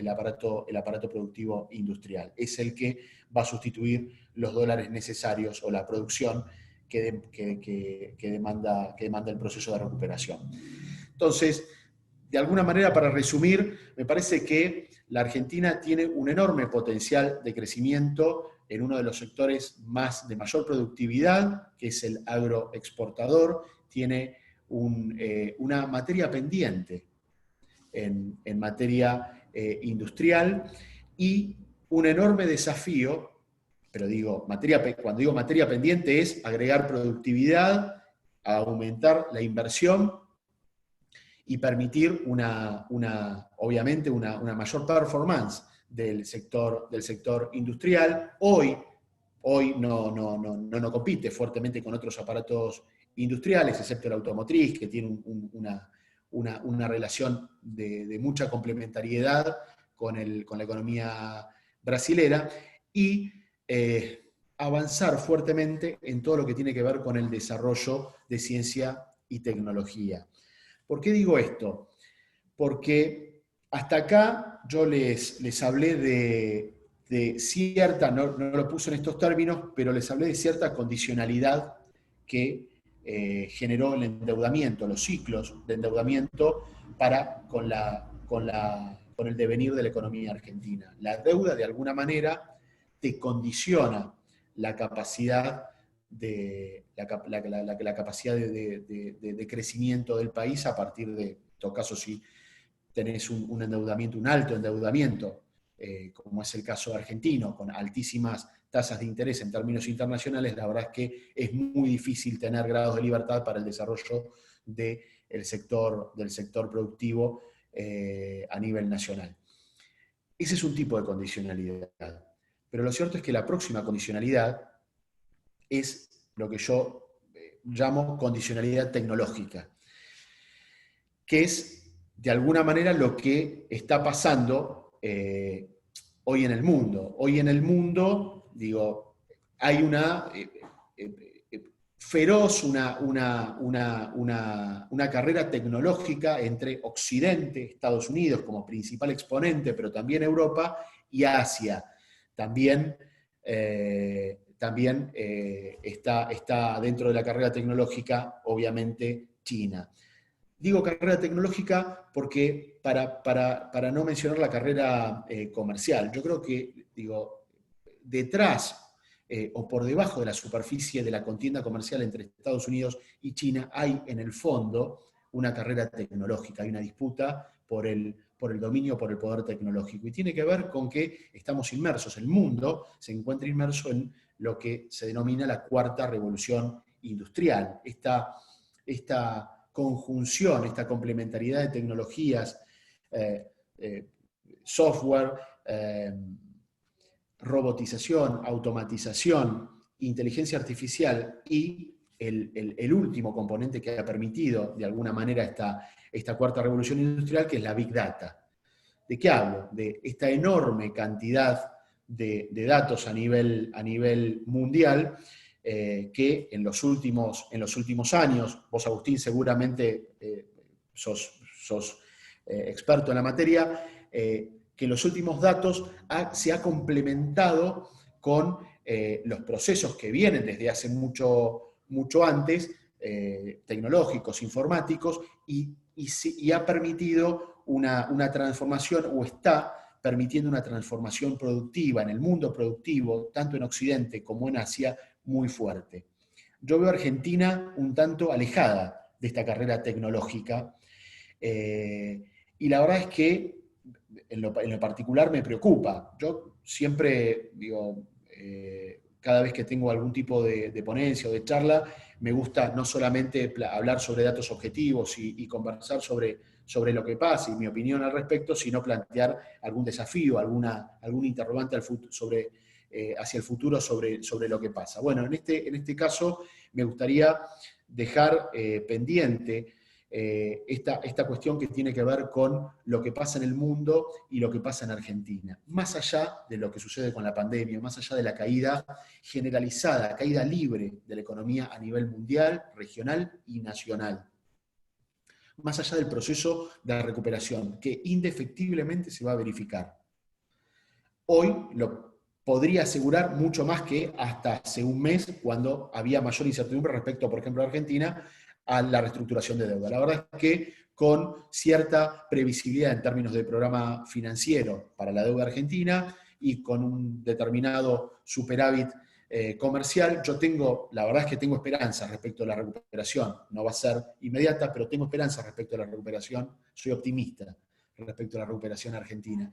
aparato productivo industrial. Es el que va a sustituir los dólares necesarios o la producción que demanda el proceso de recuperación. Entonces, de alguna manera, para resumir, me parece que la Argentina tiene un enorme potencial de crecimiento en uno de los sectores de mayor productividad, que es el agroexportador, tiene una materia pendiente en materia industrial y un enorme desafío, pero cuando digo materia pendiente es agregar productividad, aumentar la inversión y permitir obviamente una mayor performance del sector industrial. Hoy no compite fuertemente con otros aparatos industriales, excepto el automotriz, que tiene una relación de mucha complementariedad con la economía brasilera, y avanzar fuertemente en todo lo que tiene que ver con el desarrollo de ciencia y tecnología. ¿Por qué digo esto? Porque hasta acá yo les hablé de cierta, no lo puse en estos términos, pero les hablé de cierta condicionalidad que generó el endeudamiento, los ciclos de endeudamiento con el devenir de la economía argentina. La deuda, de alguna manera, te condiciona la capacidad de crecimiento del país a partir de, en todo caso, si tenés un endeudamiento, un alto endeudamiento, como es el caso argentino, con altísimas tasas de interés en términos internacionales, la verdad es que es muy difícil tener grados de libertad para el desarrollo del sector productivo a nivel nacional. Ese es un tipo de condicionalidad. Pero lo cierto es que la próxima condicionalidad es lo que yo llamo condicionalidad tecnológica, que es de alguna manera lo que está pasando hoy en el mundo. Hoy en el mundo, hay una feroz, una carrera tecnológica entre Occidente, Estados Unidos como principal exponente, pero también Europa y Asia. También está dentro de la carrera tecnológica, obviamente, China. Digo carrera tecnológica porque para no mencionar la carrera comercial, yo creo que detrás o por debajo de la superficie de la contienda comercial entre Estados Unidos y China hay en el fondo una carrera tecnológica, hay una disputa por el dominio, por el poder tecnológico. Y tiene que ver con que estamos inmersos, el mundo se encuentra inmerso en lo que se denomina la cuarta revolución industrial. Esta conjunción, esta complementariedad de tecnologías, software, robotización, automatización, inteligencia artificial y el último componente que ha permitido de alguna manera esta cuarta revolución industrial, que es la Big Data. ¿De qué hablo? De esta enorme cantidad de datos a nivel mundial que en los últimos años, vos Agustín seguramente sos experto en la materia, que en los últimos datos se ha complementado con los procesos que vienen desde hace mucho antes, tecnológicos, informáticos, y ha permitido una transformación, o está permitiendo una transformación productiva en el mundo productivo, tanto en Occidente como en Asia, muy fuerte. Yo veo a Argentina un tanto alejada de esta carrera tecnológica, y la verdad es que en lo particular me preocupa. Yo siempre, cada vez que tengo algún tipo de ponencia o de charla, me gusta no solamente hablar sobre datos objetivos y conversar sobre lo que pasa y mi opinión al respecto, sino plantear algún desafío, algún interrogante hacia el futuro sobre lo que pasa. Bueno, en este caso me gustaría dejar pendiente esta cuestión que tiene que ver con lo que pasa en el mundo y lo que pasa en Argentina. Más allá de lo que sucede con la pandemia, más allá de la caída generalizada, caída libre de la economía a nivel mundial, regional y nacional. Más allá del proceso de recuperación, que indefectiblemente se va a verificar. Hoy lo podría asegurar mucho más que hasta hace un mes, cuando había mayor incertidumbre respecto, por ejemplo, a Argentina, a la reestructuración de deuda. La verdad es que con cierta previsibilidad en términos de programa financiero para la deuda argentina y con un determinado superávit comercial. La verdad es que tengo esperanza respecto a la recuperación. No va a ser inmediata, pero tengo esperanza respecto a la recuperación. Soy optimista respecto a la recuperación argentina,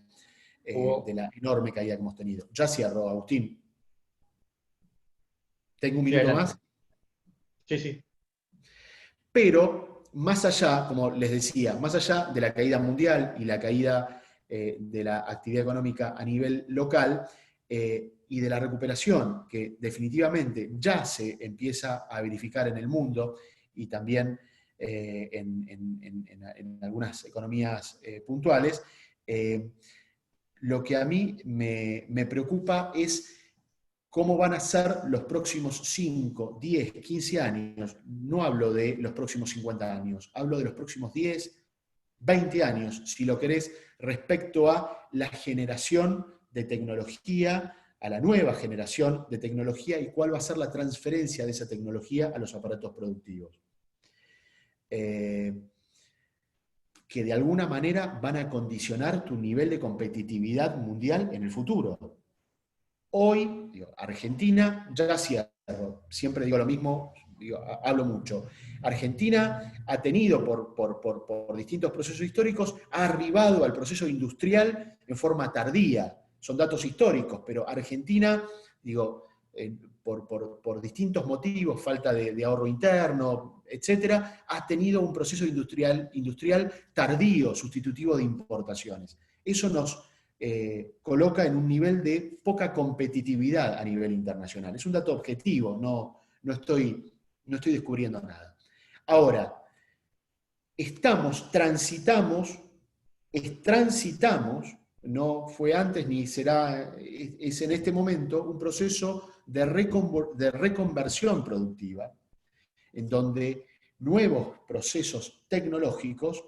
de la enorme caída que hemos tenido. Ya cierro, Agustín. ¿Tengo un Sí, minuto adelante. más? Sí, sí. Pero más allá, como les decía, más allá de la caída mundial y la caída de la actividad económica a nivel local, y de la recuperación que definitivamente ya se empieza a verificar en el mundo y también en algunas economías puntuales, lo que a mí me preocupa es cómo van a ser los próximos 5, 10, 15 años. No hablo de los próximos 50 años, hablo de los próximos 10, 20 años, si lo querés, respecto a la generación de tecnología, a la nueva generación de tecnología y cuál va a ser la transferencia de esa tecnología a los aparatos productivos. Que de alguna manera van a condicionar tu nivel de competitividad mundial en el futuro. Hoy, Argentina, ya cierro, siempre digo lo mismo, hablo mucho. Argentina ha tenido, por distintos procesos históricos, ha arribado al proceso industrial en forma tardía. Son datos históricos, pero Argentina, por distintos motivos, falta de ahorro interno, etcétera, ha tenido un proceso industrial tardío, sustitutivo de importaciones. Eso nos coloca en un nivel de poca competitividad a nivel internacional. Es un dato objetivo, no estoy descubriendo nada. Ahora, transitamos, no fue antes ni será, es en este momento un proceso de reconversión productiva, en donde nuevos procesos tecnológicos,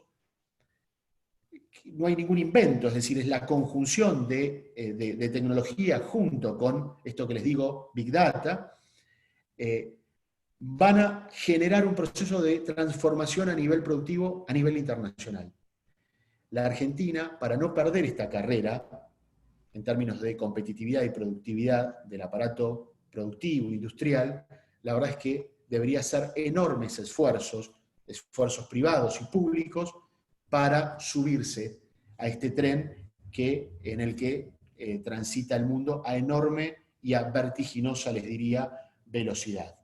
no hay ningún invento, es decir, es la conjunción de tecnología junto con esto que les digo, Big Data, van a generar un proceso de transformación a nivel productivo, a nivel internacional. La Argentina, para no perder esta carrera, en términos de competitividad y productividad del aparato productivo, industrial, la verdad es que debería hacer enormes esfuerzos privados y públicos, para subirse a este tren en el que transita el mundo a enorme y a vertiginosa, les diría, velocidad.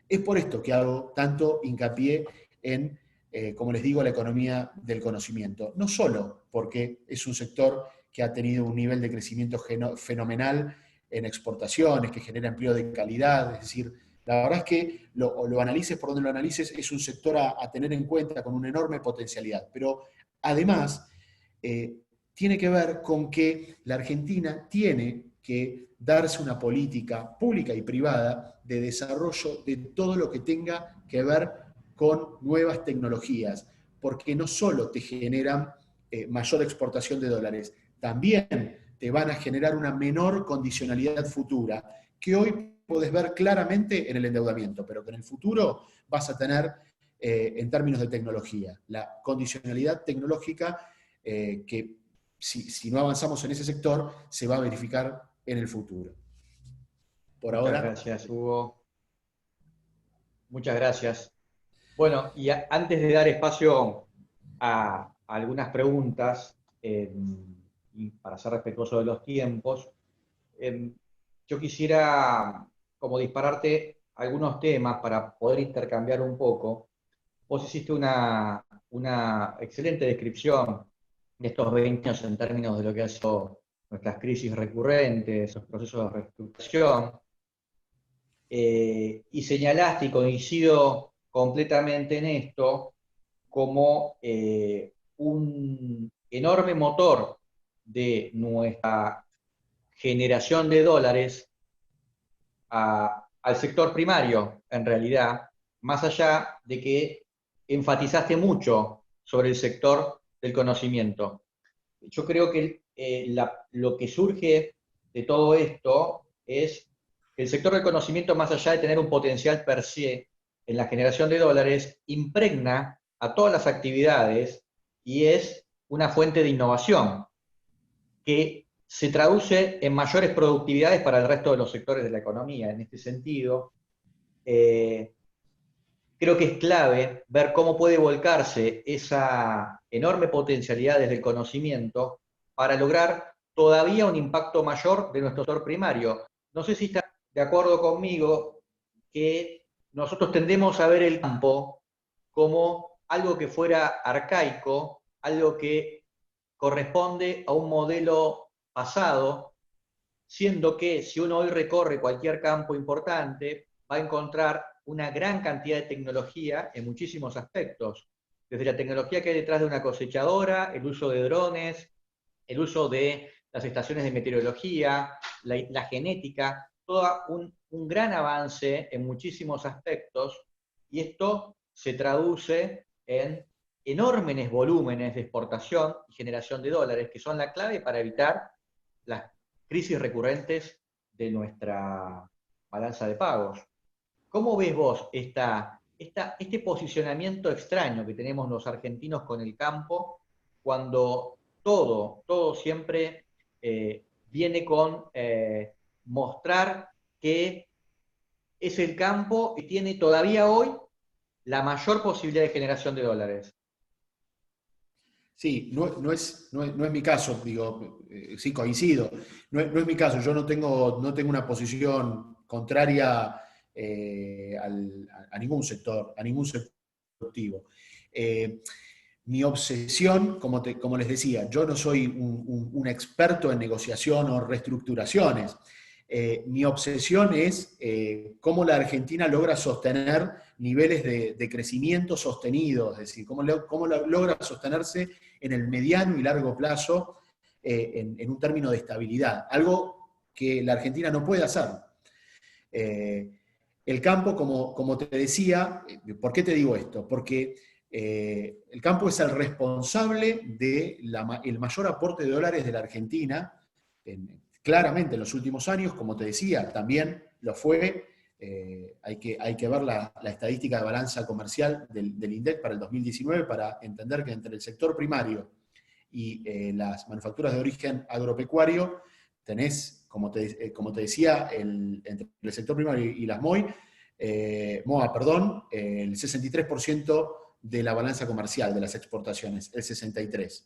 Es por esto que hago tanto hincapié en, como les digo, la economía del conocimiento. No solo porque es un sector que ha tenido un nivel de crecimiento fenomenal en exportaciones, que genera empleo de calidad, es decir, la verdad es que lo analices por donde lo analices, es un sector a tener en cuenta con una enorme potencialidad. Pero además, tiene que ver con que la Argentina tiene que darse una política pública y privada de desarrollo de todo lo que tenga que ver con nuevas tecnologías, porque no solo te generan mayor exportación de dólares, también te van a generar una menor condicionalidad futura, que hoy podés ver claramente en el endeudamiento, pero que en el futuro vas a tener en términos de tecnología. La condicionalidad tecnológica que si no avanzamos en ese sector se va a verificar en el futuro. Por Muchas ahora. gracias, Hugo. Muchas gracias. Bueno, y antes de dar espacio a algunas preguntas, y para ser respetuoso de los tiempos, yo quisiera como dispararte algunos temas para poder intercambiar un poco. Vos hiciste una excelente descripción de estos 20 años en términos de lo que han sido nuestras crisis recurrentes, esos procesos de reestructuración, y señalaste, y coincido completamente en esto, como un enorme motor de nuestra generación de dólares al sector primario, en realidad, más allá de que enfatizaste mucho sobre el sector del conocimiento. Yo creo que lo que surge de todo esto es que el sector del conocimiento, más allá de tener un potencial per se en la generación de dólares, impregna a todas las actividades y es una fuente de innovación que se traduce en mayores productividades para el resto de los sectores de la economía. En este sentido, eh, creo que es clave ver cómo puede volcarse esa enorme potencialidad desde el conocimiento para lograr todavía un impacto mayor de nuestro sector primario. No sé si está de acuerdo conmigo que nosotros tendemos a ver el campo como algo que fuera arcaico, algo que corresponde a un modelo pasado, siendo que si uno hoy recorre cualquier campo importante, va a encontrar una gran cantidad de tecnología en muchísimos aspectos. Desde la tecnología que hay detrás de una cosechadora, el uso de drones, el uso de las estaciones de meteorología, la genética, todo un gran avance en muchísimos aspectos, y esto se traduce en enormes volúmenes de exportación y generación de dólares, que son la clave para evitar las crisis recurrentes de nuestra balanza de pagos. ¿Cómo ves vos este posicionamiento extraño que tenemos los argentinos con el campo cuando todo siempre viene con mostrar que es el campo que tiene todavía hoy la mayor posibilidad de generación de dólares? Sí, no es mi caso, digo, sí coincido, no es mi caso, yo no tengo una posición contraria a ningún sector productivo. Eh, Mi obsesión, como les decía, yo no soy un experto en negociación o reestructuraciones. Mi obsesión es cómo la Argentina logra sostener niveles de crecimiento sostenidos, es decir, cómo logra sostenerse en el mediano y largo plazo en un término de estabilidad, algo que la Argentina no puede hacer. El campo, como te decía, ¿por qué te digo esto? Porque el campo es el responsable del mayor aporte de dólares de la Argentina, claramente en los últimos años, como te decía, también lo fue. Hay que ver la estadística de balanza comercial del INDEC para el 2019 para entender que entre el sector primario y las manufacturas de origen agropecuario tenés, como te decía, entre el sector primario y las MOA, el 63% de la balanza comercial de las exportaciones, el 63%.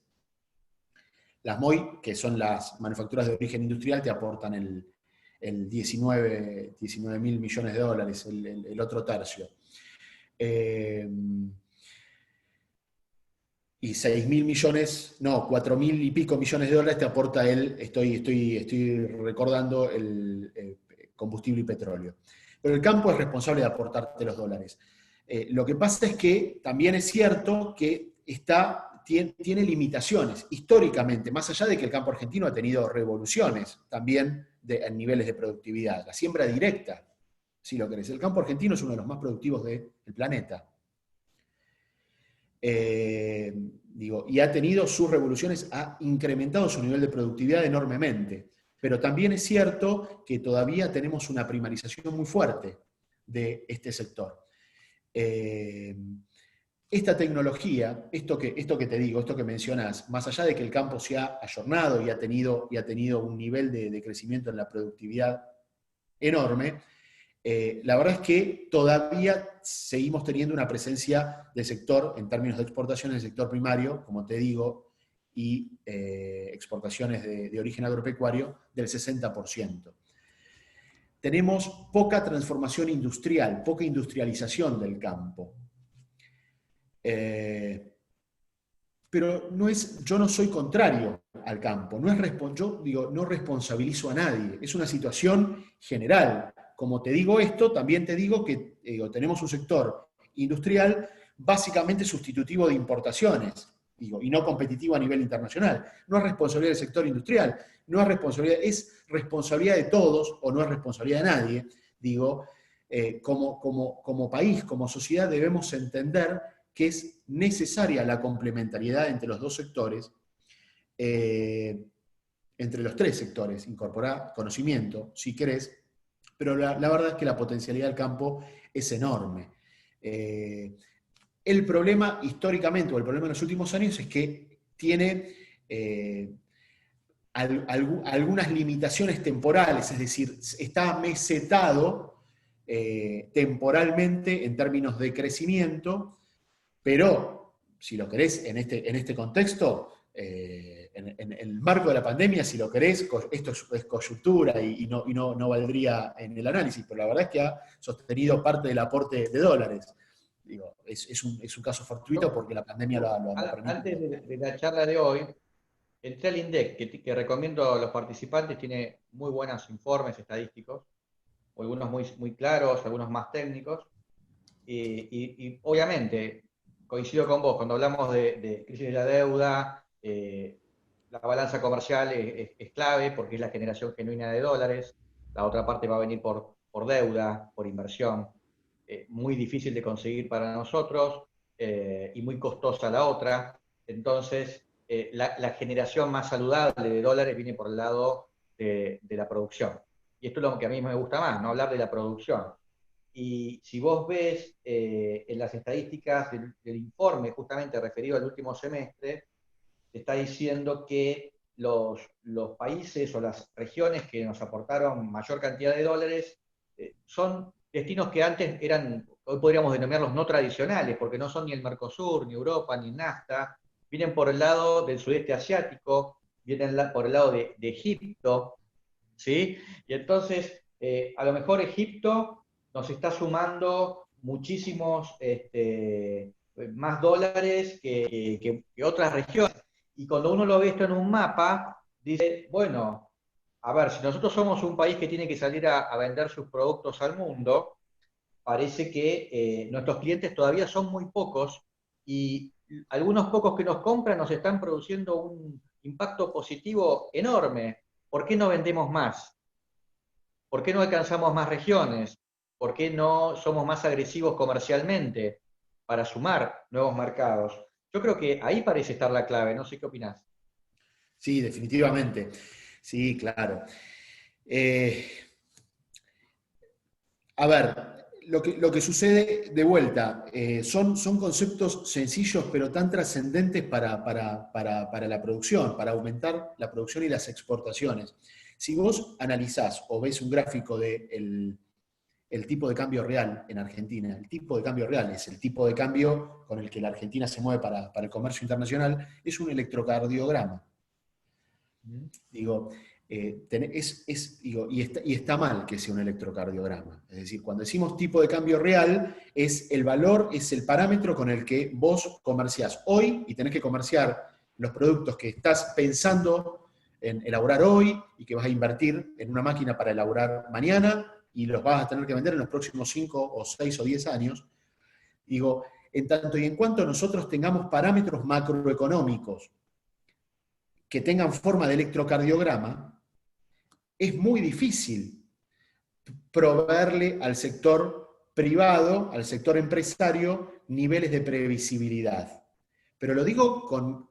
Las MOI, que son las manufacturas de origen industrial, te aportan el 19 mil millones de dólares, el otro tercio. Y 6 mil millones, no, 4 mil y pico millones de dólares te aporta estoy recordando el combustible y petróleo. Pero el campo es responsable de aportarte los dólares. Lo que pasa es que también es cierto que tiene limitaciones históricamente, más allá de que el campo argentino ha tenido revoluciones también en niveles de productividad. La siembra directa, si lo querés. El campo argentino es uno de los más productivos del planeta. Y ha tenido sus revoluciones, ha incrementado su nivel de productividad enormemente. Pero también es cierto que todavía tenemos una primarización muy fuerte de este sector. Esta tecnología, esto que te digo, esto que mencionás, más allá de que el campo se ha ayornado y ha tenido un nivel de crecimiento en la productividad enorme, la verdad es que todavía seguimos teniendo una presencia del sector, en términos de exportaciones del sector primario, como te digo, y exportaciones de origen agropecuario del 60%. Tenemos poca transformación industrial, poca industrialización del campo. Pero yo no soy contrario al campo, no responsabilizo a nadie, es una situación general. Como te digo esto, también te digo que tenemos un sector industrial básicamente sustitutivo de importaciones, y no competitivo a nivel internacional. No es responsabilidad del sector industrial, es responsabilidad de todos, o no es responsabilidad de nadie. Como país, como sociedad, debemos entender que es necesaria la complementariedad entre los dos sectores, entre los tres sectores, incorporar conocimiento, si querés, pero la verdad es que la potencialidad del campo es enorme. El problema históricamente, o el problema en los últimos años, es que tiene algunas limitaciones temporales, es decir, está mesetado temporalmente en términos de crecimiento, pero si lo querés en este contexto, en el marco de la pandemia, si lo querés, esto es coyuntura y no valdría en el análisis, pero la verdad es que ha sostenido parte del aporte de dólares. Digo, es un caso fortuito porque la pandemia lo permite. Antes de la charla de hoy, entré al INDEC, que recomiendo a los participantes, tiene muy buenos informes estadísticos, algunos muy claros, algunos más técnicos, y obviamente coincido con vos, cuando hablamos de crisis de la deuda, la balanza comercial es clave porque es la generación genuina de dólares, la otra parte va a venir por deuda, por inversión, muy difícil de conseguir para nosotros y muy costosa la otra. Entonces, la generación más saludable de dólares viene por el lado de la producción. Y esto es lo que a mí me gusta más, no hablar de la producción. Y si vos ves en las estadísticas del informe justamente referido al último semestre, te está diciendo que los países o las regiones que nos aportaron mayor cantidad de dólares son destinos que antes eran, hoy podríamos denominarlos no tradicionales, porque no son ni el Mercosur, ni Europa, ni NAFTA, vienen por el lado del sudeste asiático, vienen por el lado de Egipto, ¿sí? Y entonces, a lo mejor Egipto nos está sumando muchísimos más dólares que otras regiones. Y cuando uno lo ve esto en un mapa, dice, bueno, a ver, si nosotros somos un país que tiene que salir a vender sus productos al mundo, parece que nuestros clientes todavía son muy pocos y algunos pocos que nos compran nos están produciendo un impacto positivo enorme. ¿Por qué no vendemos más? ¿Por qué no alcanzamos más regiones? ¿Por qué no somos más agresivos comercialmente para sumar nuevos mercados? Yo creo que ahí parece estar la clave, no sé qué opinás. Sí, definitivamente. Sí, claro. A ver, lo que sucede de vuelta, son conceptos sencillos pero tan trascendentes para la producción, para aumentar la producción y las exportaciones. Si vos analizás o ves un gráfico del el tipo de cambio real en Argentina, el tipo de cambio real es el tipo de cambio con el que la Argentina se mueve para el comercio internacional, es un electrocardiograma. Digo, y está mal que sea un electrocardiograma. Es decir, cuando decimos tipo de cambio real, es el valor, es el parámetro con el que vos comerciás hoy y tenés que comerciar los productos que estás pensando en elaborar hoy y que vas a invertir en una máquina para elaborar mañana y los vas a tener que vender en los próximos 5 o 6 o 10 años. Digo, en tanto y en cuanto nosotros tengamos parámetros macroeconómicos que tengan forma de electrocardiograma, es muy difícil proveerle al sector privado, al sector empresario, niveles de previsibilidad. Pero lo digo con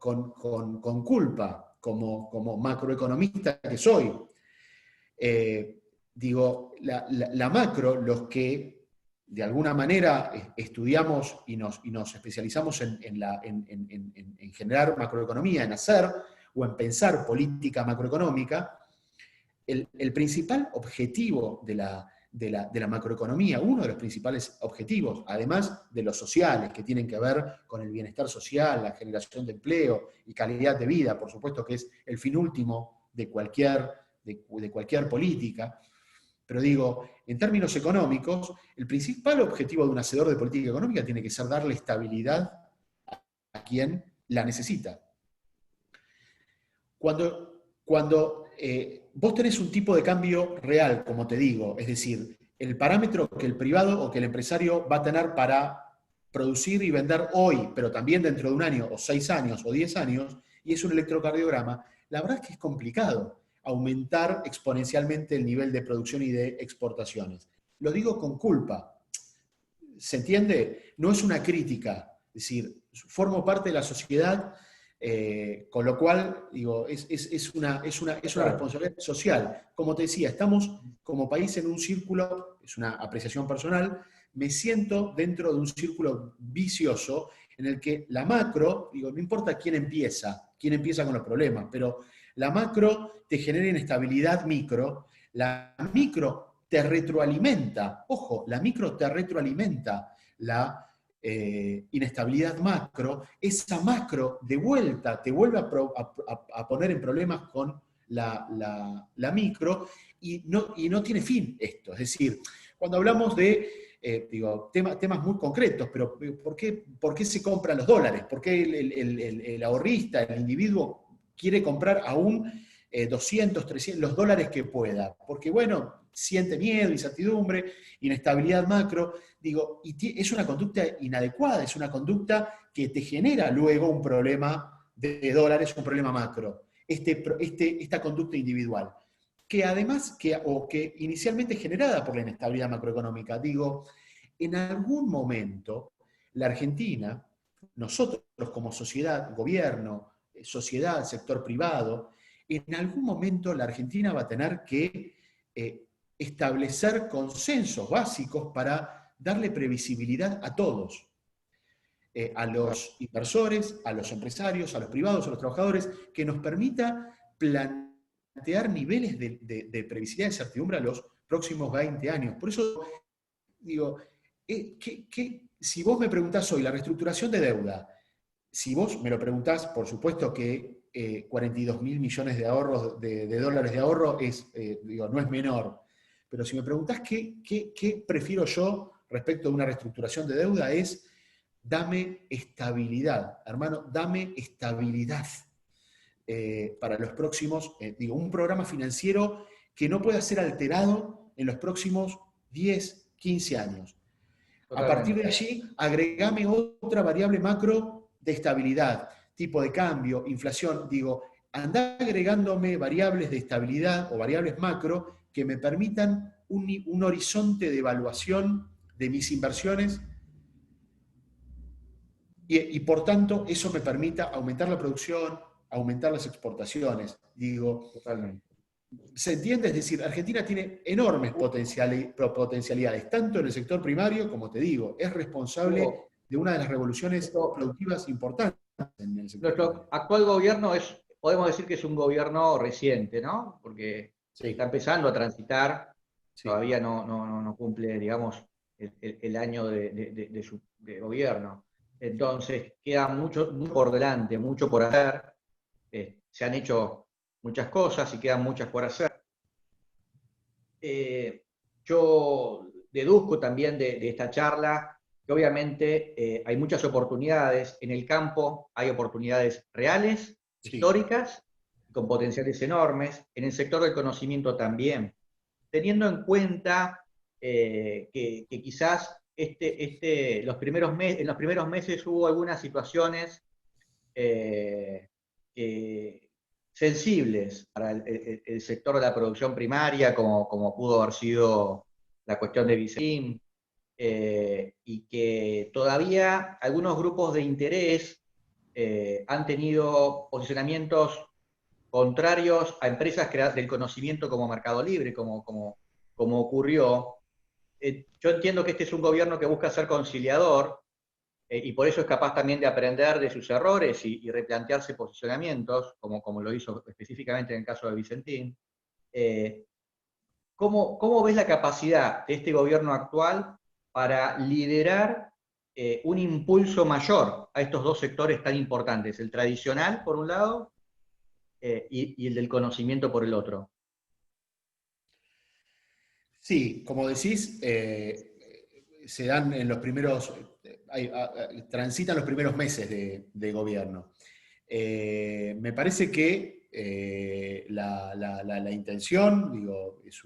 culpa, como macroeconomista que soy. Digo, la macro, los que de alguna manera estudiamos y nos especializamos en generar macroeconomía, en hacer o en pensar política macroeconómica, el principal objetivo de la macroeconomía, uno de los principales objetivos, además de los sociales, que tienen que ver con el bienestar social, la generación de empleo y calidad de vida, por supuesto que es el fin último de cualquier política, pero digo, en términos económicos, el principal objetivo de un hacedor de política económica tiene que ser darle estabilidad a quien la necesita. Cuando vos tenés un tipo de cambio real, como te digo, es decir, el parámetro que el privado o que el empresario va a tener para producir y vender hoy, pero también dentro de un año, o 6 años, o 10 años, y es un electrocardiograma, la verdad es que es complicado aumentar exponencialmente el nivel de producción y de exportaciones. Lo digo con culpa. ¿Se entiende? No es una crítica, es decir, formo parte de la sociedad. Con lo cual, digo, es una responsabilidad social. Como te decía, estamos como país en un círculo, es una apreciación personal, me siento dentro de un círculo vicioso en el que la macro, digo, no importa quién empieza con los problemas, pero La macro te genera inestabilidad micro, la micro te retroalimenta, ojo, la micro te retroalimenta la inestabilidad macro, esa macro de vuelta te vuelve a poner en problemas con la micro y no tiene fin esto. Es decir, cuando hablamos de temas muy concretos, pero ¿por qué se compran los dólares? ¿Por qué el ahorrista, el individuo quiere comprar aún 200, 300, los dólares que pueda? Porque, bueno, siente miedo, incertidumbre, inestabilidad macro, y es una conducta inadecuada, es una conducta que te genera luego un problema de dólares, un problema macro, esta conducta individual, que además, que inicialmente generada por la inestabilidad macroeconómica, en algún momento la Argentina, nosotros como sociedad, gobierno, sociedad, sector privado, en algún momento la Argentina va a tener que establecer consensos básicos para darle previsibilidad a todos, a los inversores, a los empresarios, a los privados, a los trabajadores, que nos permita plantear niveles de previsibilidad y certidumbre a los próximos 20 años. Por eso si vos me preguntás hoy la reestructuración de deuda, si vos me lo preguntás, por supuesto que 42.000 millones de ahorros, de dólares de ahorro no es menor. Pero si me preguntás qué prefiero yo respecto a una reestructuración de deuda, es dame estabilidad, hermano, dame estabilidad para los próximos, un programa financiero que no pueda ser alterado en los próximos 10, 15 años. Totalmente. A partir de allí, agregame otra variable macro de estabilidad, tipo de cambio, inflación. Andá agregándome variables de estabilidad o variables macro que me permitan un horizonte de evaluación de mis inversiones y por tanto eso me permita aumentar la producción, aumentar las exportaciones. Totalmente. ¿Se entiende? Es decir, Argentina tiene enormes potencialidades, tanto en el sector primario, como te digo, es responsable de una de las revoluciones productivas importantes en el sector primario. Nuestro actual gobierno podemos decir que es un gobierno reciente, ¿no? Porque está empezando a transitar, todavía no cumple, digamos, el año de su gobierno. Entonces, queda mucho por delante, mucho por hacer. Se han hecho muchas cosas y quedan muchas por hacer. Yo deduzco también de esta charla que obviamente hay muchas oportunidades. En el campo hay oportunidades reales, históricas, con potenciales enormes. En el sector del conocimiento también. Teniendo en cuenta que quizás en los primeros meses hubo algunas situaciones sensibles para el sector de la producción primaria, como pudo haber sido la cuestión de Vicentín, y que todavía algunos grupos de interés han tenido posicionamientos contrarios a empresas del conocimiento como Mercado Libre, como ocurrió. Yo entiendo que este es un gobierno que busca ser conciliador, y por eso es capaz también de aprender de sus errores y replantearse posicionamientos, como lo hizo específicamente en el caso de Vicentín. ¿Cómo ves la capacidad de este gobierno actual para liderar un impulso mayor a estos dos sectores tan importantes, el tradicional por un lado y el del conocimiento por el otro? Sí, como decís, se dan en los primeros, transitan los primeros meses de gobierno. Me parece que la intención, es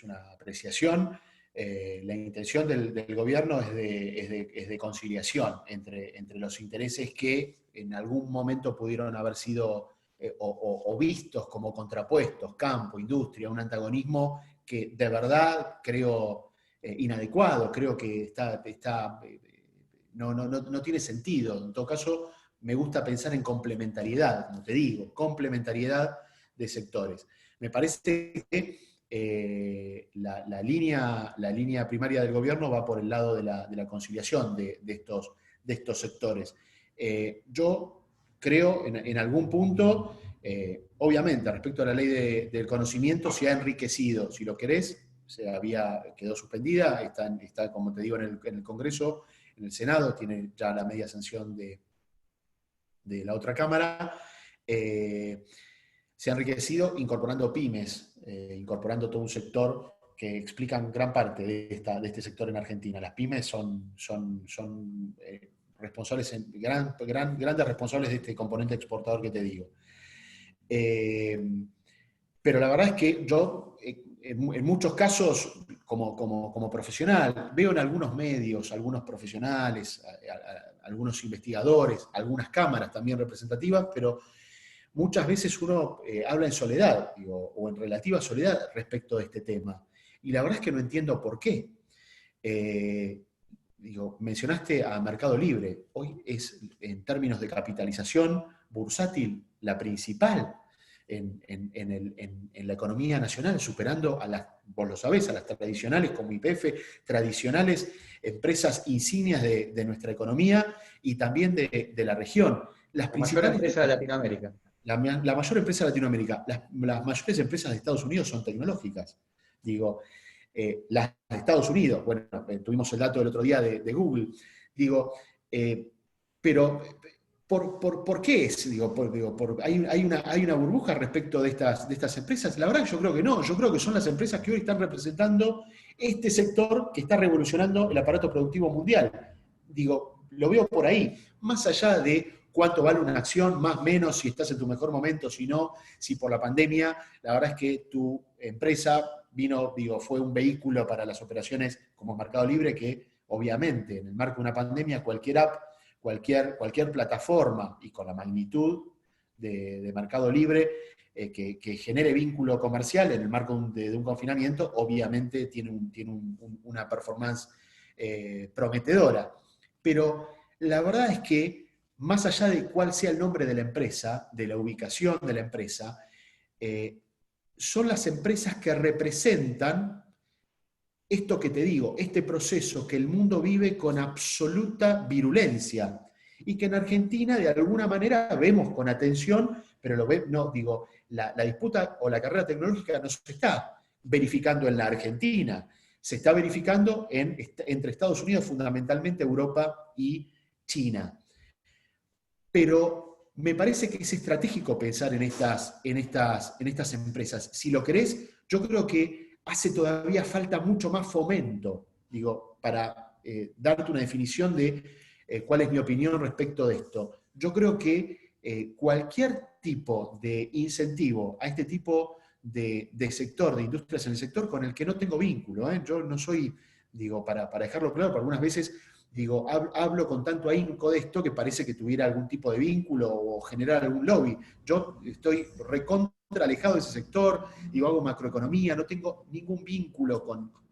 una apreciación, la intención del gobierno es de conciliación entre los intereses que en algún momento pudieron haber sido o vistos como contrapuestos, campo, industria, un antagonismo que de verdad creo inadecuado, creo que no tiene sentido. En todo caso, me gusta pensar en complementariedad, como te digo, complementariedad de sectores. Me parece que la línea primaria del gobierno va por el lado de la conciliación de estos sectores. Yo creo en algún punto Obviamente, respecto a la ley del conocimiento, se ha enriquecido, si lo querés, quedó suspendida, está, como te digo, en el Congreso, en el Senado, tiene ya la media sanción de la otra Cámara. Se ha enriquecido incorporando pymes, incorporando todo un sector que explican gran parte de este sector en Argentina. Las pymes son responsables, grandes responsables de este componente exportador que te digo. Pero la verdad es que yo, en muchos casos, como profesional, veo en algunos medios, algunos profesionales, algunos investigadores, algunas cámaras también representativas, pero muchas veces uno habla en soledad, o en relativa soledad respecto de este tema. Y la verdad es que no entiendo por qué. Mencionaste a Mercado Libre. Hoy es, en términos de capitalización bursátil, la principal en la economía nacional, superando vos lo sabés, a las tradicionales como YPF, tradicionales empresas insignias de nuestra economía y también de la región. La mayor empresa de Latinoamérica. La mayor empresa de Latinoamérica. Las mayores empresas de Estados Unidos son tecnológicas. Las de Estados Unidos, bueno, tuvimos el dato del otro día de Google. Pero ¿por qué es? ¿Hay una burbuja respecto de estas empresas? La verdad yo creo que no. Yo creo que son las empresas que hoy están representando este sector que está revolucionando el aparato productivo mundial. Lo veo por ahí. Más allá de cuánto vale una acción, más o menos, si estás en tu mejor momento, si no, si por la pandemia, la verdad es que tu empresa fue un vehículo para las operaciones como Mercado Libre, que obviamente en el marco de una pandemia cualquier app, cualquier plataforma, y con la magnitud de Mercado Libre, que genere vínculo comercial en el marco de un confinamiento, obviamente tiene una performance prometedora. Pero la verdad es que, más allá de cuál sea el nombre de la empresa, de la ubicación de la empresa, son las empresas que representan esto que te digo, este proceso que el mundo vive con absoluta virulencia y que en Argentina de alguna manera vemos con atención, pero la disputa o la carrera tecnológica no se está verificando en la Argentina, se está verificando entre Estados Unidos, fundamentalmente Europa y China. Pero me parece que es estratégico pensar en estas empresas. Si lo querés, yo creo que hace todavía falta mucho más fomento, para darte una definición de cuál es mi opinión respecto de esto. Yo creo que cualquier tipo de incentivo a este tipo de sector, de industrias en el sector, con el que no tengo vínculo, yo no soy, para dejarlo claro, porque algunas veces hablo con tanto ahínco de esto que parece que tuviera algún tipo de vínculo o generar algún lobby. Yo estoy recontra alejado de ese sector, hago macroeconomía, no tengo ningún vínculo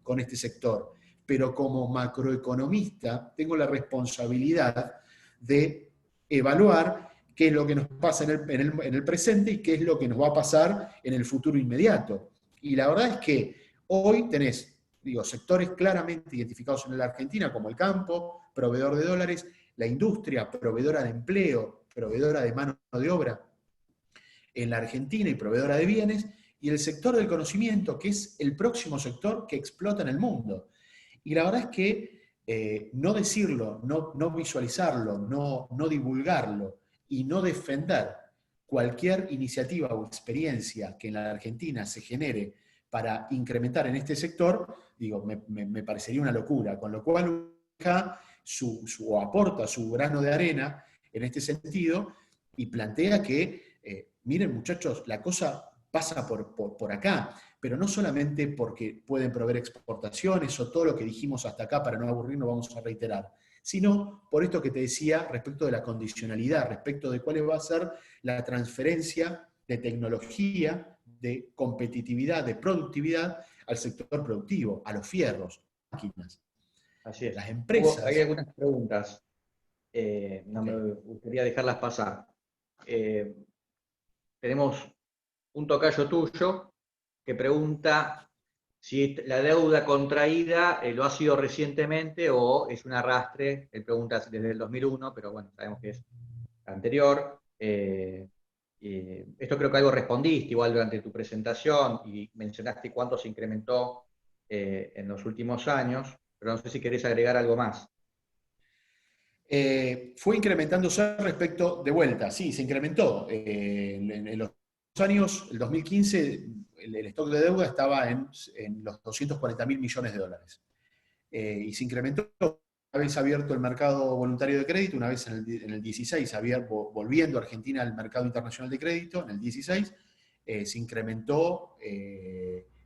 con este sector, pero como macroeconomista tengo la responsabilidad de evaluar qué es lo que nos pasa en el presente y qué es lo que nos va a pasar en el futuro inmediato. Y la verdad es que hoy tenés sectores claramente identificados en la Argentina, como el campo, proveedor de dólares, la industria, proveedora de empleo, proveedora de mano de obra en la Argentina y proveedora de bienes, y el sector del conocimiento, que es el próximo sector que explota en el mundo. Y la verdad es que no decirlo, no visualizarlo, no divulgarlo y no defender cualquier iniciativa o experiencia que en la Argentina se genere para incrementar en este sector, me parecería una locura, con lo cual aporta su grano de arena en este sentido y plantea que, miren muchachos, la cosa pasa por acá, pero no solamente porque pueden proveer exportaciones o todo lo que dijimos hasta acá, para no aburrirnos vamos a reiterar, sino por esto que te decía respecto de la condicionalidad, respecto de cuál va a ser la transferencia de tecnología, de competitividad, de productividad al sector productivo, a los fierros, máquinas. Así es. Las empresas. Hay algunas preguntas, no Okay. me gustaría dejarlas pasar. Tenemos un tocayo tuyo que pregunta si la deuda contraída lo ha sido recientemente o es un arrastre. Él pregunta desde el 2001, pero bueno, sabemos que es anterior. Esto creo que algo respondiste igual durante tu presentación y mencionaste cuánto se incrementó en los últimos años, pero no sé si querés agregar algo más. Fue incrementándose respecto de vuelta, sí, se incrementó. En los años, el 2015, el stock de deuda estaba en los 240.000 millones de dólares. Y se incrementó una vez abierto el mercado voluntario de crédito, una vez en el 16, volviendo Argentina al mercado internacional de crédito, en el 16, se incrementó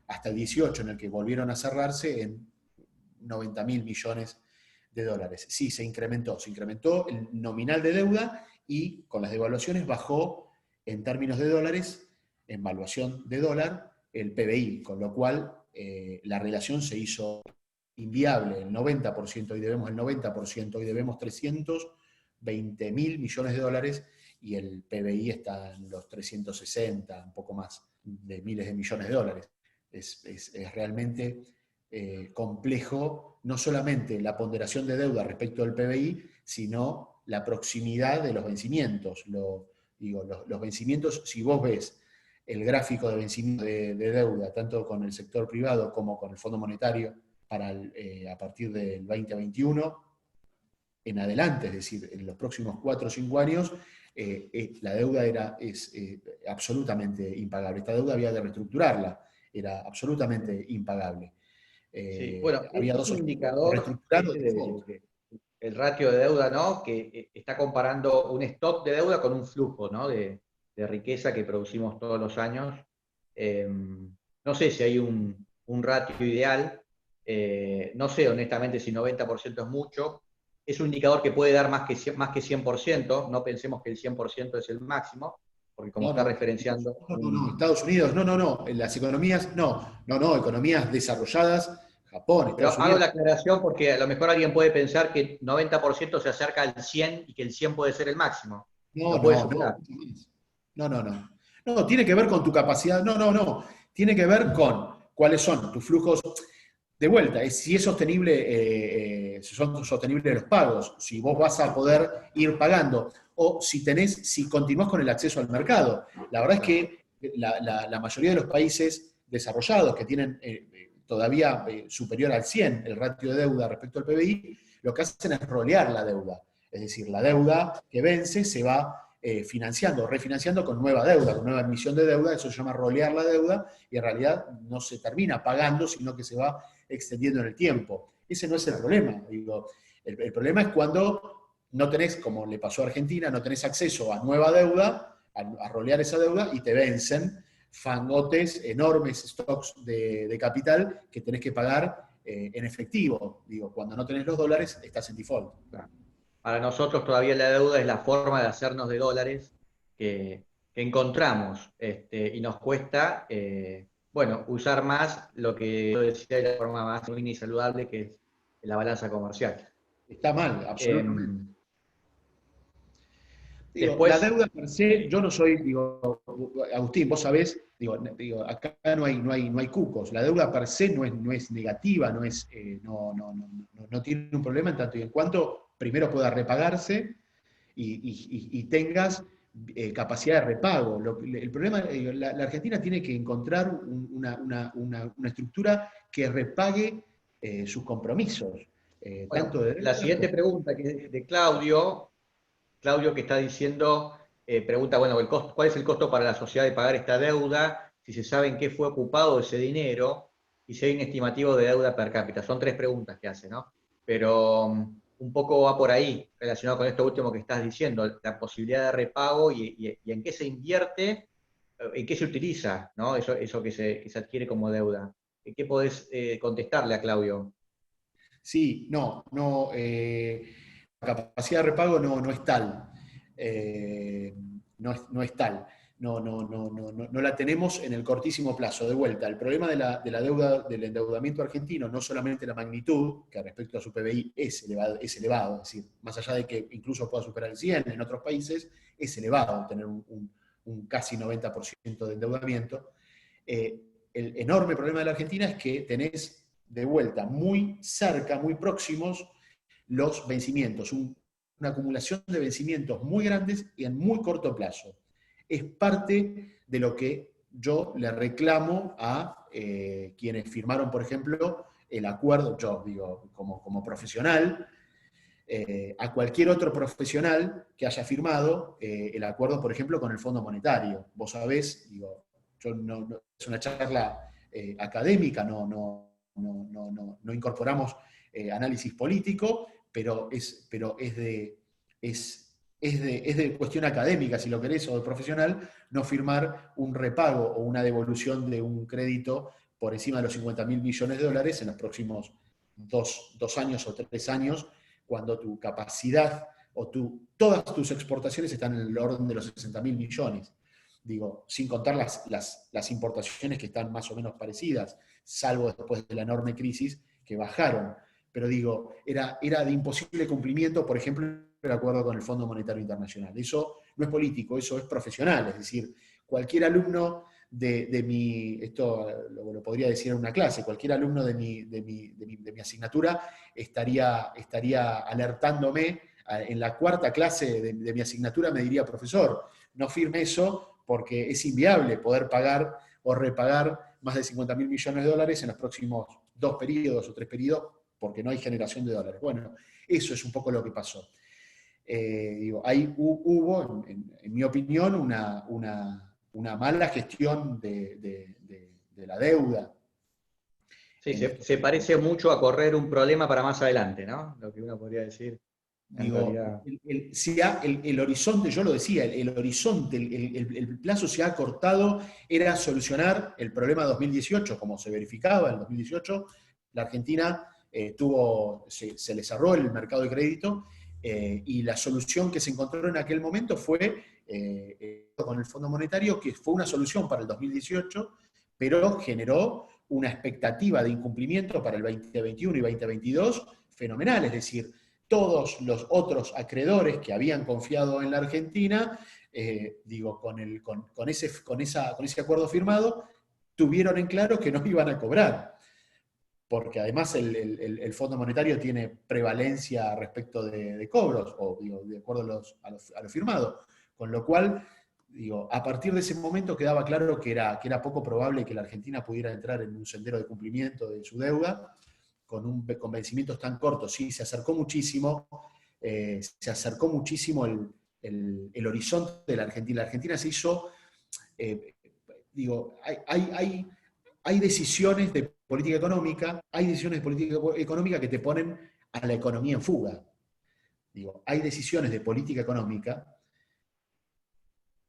hasta el 18, en el que volvieron a cerrarse en 90.000 millones de dólares. Sí, se incrementó el nominal de deuda y con las devaluaciones bajó en términos de dólares, en valuación de dólar, el PBI, con lo cual la relación se hizo inviable. El 90%, hoy debemos el 90%, hoy debemos 320.000 millones de dólares y el PBI está en los 360, un poco más, de miles de millones de dólares. Es realmente complejo, no solamente la ponderación de deuda respecto del PBI, sino la proximidad de los vencimientos. Los vencimientos, si vos ves el gráfico de vencimiento de deuda, tanto con el sector privado como con el Fondo Monetario, a partir del 2021 en adelante, es decir, en los próximos 4 o 5 años, la deuda es absolutamente impagable. Esta deuda había que reestructurarla, era absolutamente impagable. Sí, bueno, Había es dos un opciones, indicador reestructurar o default. el ratio de deuda, ¿no? Que está comparando un stock de deuda con un flujo, ¿no? De riqueza que producimos todos los años. No sé si hay un ratio ideal, no sé honestamente si 90% es mucho. Es un indicador que puede dar más que 100%, no pensemos que el 100% es el máximo, porque como No, está no, referenciando no, Estados Unidos, no, en las economías, economías desarrolladas, Japón, Pero Estados hago Unidos. la aclaración porque a lo mejor alguien puede pensar que 90% se acerca al 100 y que el 100 puede ser el máximo. Lo puede superar. No. No, tiene que ver con tu capacidad, no. Tiene que ver con cuáles son tus flujos de vuelta, si es sostenible, son sostenibles los pagos, si vos vas a poder ir pagando, o si continuás con el acceso al mercado. La verdad es que la mayoría de los países desarrollados que tienen todavía superior al 100 el ratio de deuda respecto al PBI, lo que hacen es rolear la deuda. Es decir, la deuda que vence se va refinanciando con nueva deuda, con nueva emisión de deuda, eso se llama rolear la deuda, y en realidad no se termina pagando, sino que se va extendiendo en el tiempo. Ese no es el problema. El problema es cuando no tenés, como le pasó a Argentina, no tenés acceso a nueva deuda, a rolear esa deuda, y te vencen fangotes, enormes stocks de capital que tenés que pagar en efectivo. Cuando no tenés los dólares, estás en default. Para nosotros todavía la deuda es la forma de hacernos de dólares que encontramos y nos cuesta, bueno, usar más lo que yo decía de la forma más genuina y saludable, que es la balanza comercial. Está mal, absolutamente. La Después, deuda per se, yo no soy, Agustín, vos sabés, acá no hay cucos. La deuda per se no es negativa, no tiene un problema en tanto y en cuanto primero pueda repagarse y tengas capacidad de repago. El problema, la Argentina tiene que encontrar una estructura que repague sus compromisos, bueno, tanto de la deuda siguiente como... pregunta que es de Claudio que está diciendo, pregunta, bueno, ¿cuál es el costo para la sociedad de pagar esta deuda? Si se sabe en qué fue ocupado ese dinero y si hay un estimativo de deuda per cápita. Son 3 preguntas que hace, ¿no? Pero un poco va por ahí, relacionado con esto último que estás diciendo, la posibilidad de repago y en qué se invierte, en qué se utiliza, ¿no? Eso que se adquiere como deuda. ¿Qué podés contestarle a Claudio? Sí, la capacidad de repago no es tal. No es tal. No la tenemos en el cortísimo plazo. De vuelta, el problema de la deuda, del endeudamiento argentino, no solamente la magnitud, que respecto a su PBI es elevado, es decir, más allá de que incluso pueda superar el 100 en otros países, es elevado tener un casi 90% de endeudamiento. El enorme problema de la Argentina es que tenés de vuelta muy cerca, muy próximos los vencimientos, una acumulación de vencimientos muy grandes y en muy corto plazo. es parte de lo que yo le reclamo a quienes firmaron, por ejemplo, el acuerdo, yo digo, como profesional, a cualquier otro profesional que haya firmado el acuerdo, por ejemplo, con el Fondo Monetario. Vos sabés, digo, es una charla académica, no incorporamos análisis político, pero es de cuestión académica, si lo querés, o de profesional, no firmar un repago o una devolución de un crédito por encima de los 50.000 millones de dólares en los próximos dos años o 3 años, cuando tu capacidad o todas tus exportaciones están en el orden de los 60.000 millones. Digo, sin contar las importaciones que están más o menos parecidas, salvo después de la enorme crisis que bajaron. Pero digo, era de imposible cumplimiento, por ejemplo, el acuerdo con el Fondo Monetario Internacional. Eso no es político, eso es profesional. Es decir, cualquier alumno de mi, esto lo podría decir en una clase, cualquier alumno de mi asignatura estaría alertándome en la cuarta clase de mi asignatura, me diría: profesor, no firme eso porque es inviable poder pagar o repagar más de 50.000 millones de dólares en los próximos 2 periodos o 3 periodos, porque no hay generación de dólares. Bueno, eso es un poco lo que pasó. Ahí hubo, en mi opinión, una mala gestión de la deuda. Sí, se parece mucho a correr un problema para más adelante, ¿no? Lo que uno podría decir en realidad. El horizonte, yo lo decía, el horizonte, el plazo se ha cortado, era solucionar el problema 2018, como se verificaba en 2018, la Argentina se le cerró el mercado de crédito, y la solución que se encontró en aquel momento fue con el Fondo Monetario, que fue una solución para el 2018, pero generó una expectativa de incumplimiento para el 2021 y 2022 fenomenal. Es decir, todos los otros acreedores que habían confiado en la Argentina, con ese acuerdo firmado, tuvieron en claro que no iban a cobrar, porque además el Fondo Monetario tiene prevalencia respecto de cobros, de acuerdo a lo firmado. Con lo cual, a partir de ese momento quedaba claro que era poco probable que la Argentina pudiera entrar en un sendero de cumplimiento de su deuda con vencimientos tan cortos. Sí, se acercó muchísimo el horizonte de la Argentina. La Argentina se hizo, hay decisiones de política económica que te ponen a la economía en fuga. Hay decisiones de política económica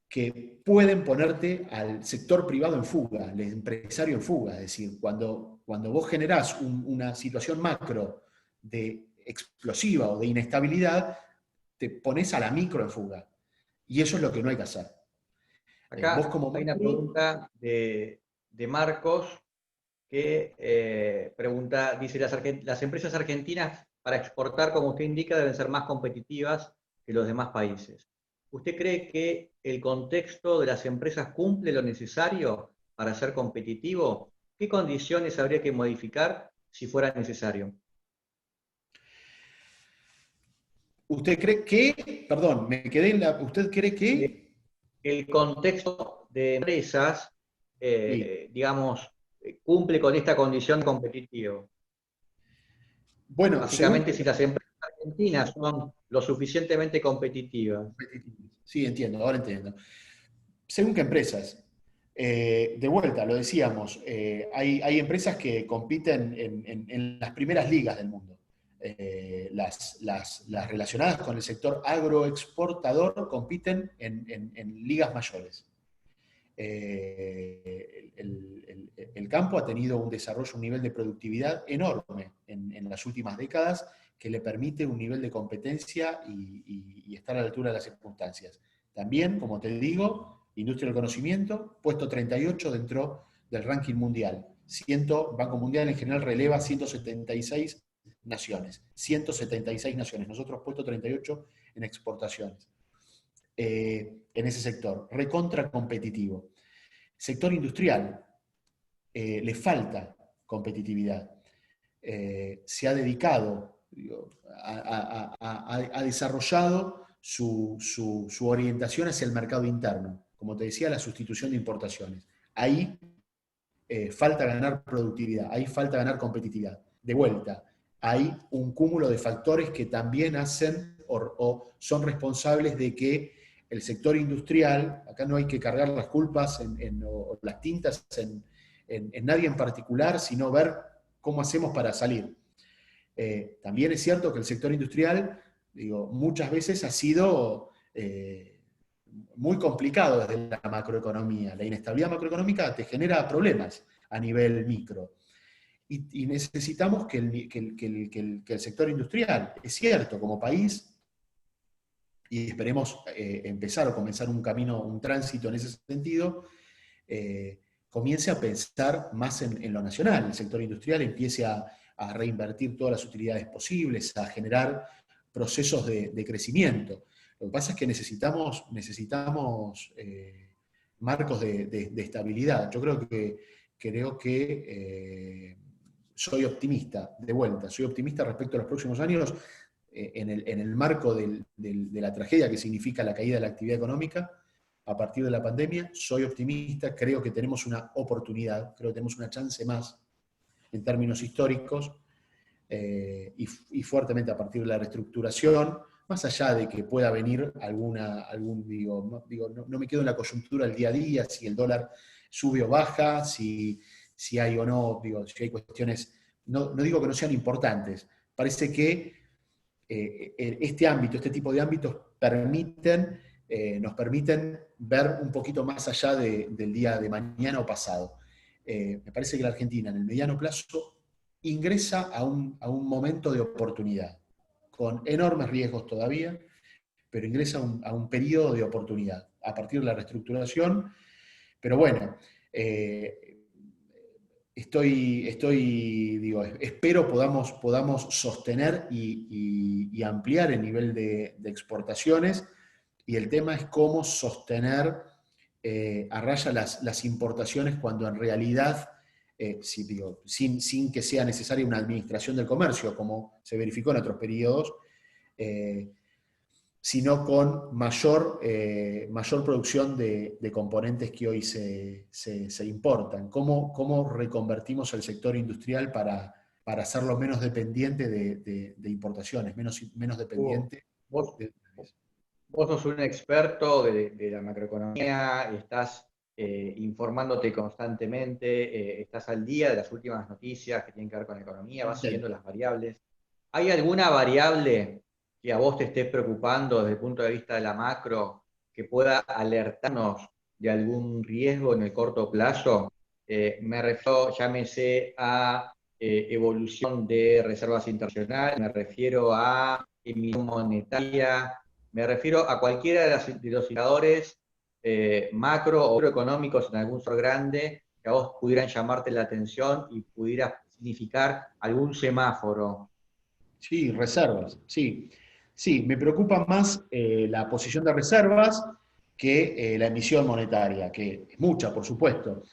que pueden ponerte al sector privado en fuga, al empresario en fuga. Es decir, cuando vos generás una situación macro de explosiva o de inestabilidad, te pones a la micro en fuga. Y eso es lo que no hay que hacer. Acá hay una pregunta de Marcos que pregunta, dice, las empresas argentinas para exportar, como usted indica, deben ser más competitivas que los demás países. ¿Usted cree que el contexto de las empresas cumple lo necesario para ser competitivo? ¿Qué condiciones habría que modificar si fuera necesario? ¿Usted cree que, perdón, me quedé en ¿usted cree que? El contexto de empresas, Sí. digamos, cumple con esta condición competitiva. Bueno, Básicamente, si las empresas argentinas son lo suficientemente competitivas. Sí, entiendo, ahora entiendo. Según qué empresas. De vuelta, lo decíamos, hay empresas que compiten en las primeras ligas del mundo. Las relacionadas con el sector agroexportador compiten en ligas mayores. El campo ha tenido un desarrollo, un nivel de productividad enorme en las últimas décadas, que le permite un nivel de competencia y estar a la altura de las circunstancias. También, como te digo, industria del conocimiento, puesto 38 dentro del ranking mundial. Banco Mundial en general releva 176 naciones. 176 naciones. Nosotros puesto 38 en exportaciones. En ese sector, recontra competitivo. Sector industrial, le falta competitividad. Se ha dedicado, ha desarrollado su orientación hacia el mercado interno. como te decía, la sustitución de importaciones. Ahí falta ganar productividad, ahí falta ganar competitividad. De vuelta, hay un cúmulo de factores que también hacen o son responsables de que el sector industrial, acá no hay que cargar las culpas o las tintas en nadie en particular, sino ver cómo hacemos para salir. También es cierto que el sector industrial, muchas veces ha sido muy complicado desde la macroeconomía. La inestabilidad macroeconómica te genera problemas a nivel micro. Y necesitamos que el sector industrial, es cierto, como país, y esperemos empezar o comenzar un camino, un tránsito en ese sentido, comience a pensar más en lo nacional. El sector industrial empiece a reinvertir todas las utilidades posibles, a generar procesos de crecimiento. Lo que pasa es que necesitamos marcos de estabilidad. Yo creo que soy optimista, de vuelta, soy optimista respecto a los próximos años en el marco de la tragedia que significa la caída de la actividad económica a partir de la pandemia. Soy optimista, creo que tenemos una oportunidad, creo que tenemos una chance más en términos históricos, y fuertemente a partir de la reestructuración, más allá de que pueda venir no me quedo en la coyuntura del día a día, si el dólar sube o baja, si hay o no, si hay cuestiones, no digo que no sean importantes, parece que este tipo de ámbitos nos permiten ver un poquito más allá del día de mañana o pasado. Me parece que la Argentina en el mediano plazo ingresa a un momento de oportunidad, con enormes riesgos todavía, pero ingresa a un periodo de oportunidad a partir de la reestructuración. Pero bueno, espero podamos sostener y ampliar el nivel de exportaciones, y el tema es cómo sostener a raya las importaciones cuando en realidad, sin que sea necesaria una administración del comercio, como se verificó en otros periodos, sino con mayor producción de componentes que hoy se importan. ¿Cómo reconvertimos el sector industrial para hacerlo menos dependiente de importaciones, menos dependiente Vos, de... vos sos un experto de la macroeconomía, estás informándote constantemente, estás al día de las últimas noticias que tienen que ver con la economía, vas siguiendo las variables. ¿Hay alguna variable que a vos te esté preocupando desde el punto de vista de la macro que pueda alertarnos de algún riesgo en el corto plazo? Me refiero, llámese a evolución de reservas internacionales, me refiero a emisión monetaria, me refiero a cualquiera de los indicadores macro o microeconómicos en algún sector grande que a vos pudieran llamarte la atención y pudiera significar algún semáforo. Sí, reservas, sí. Sí, me preocupa más la posición de reservas que la emisión monetaria, que es mucha, por supuesto.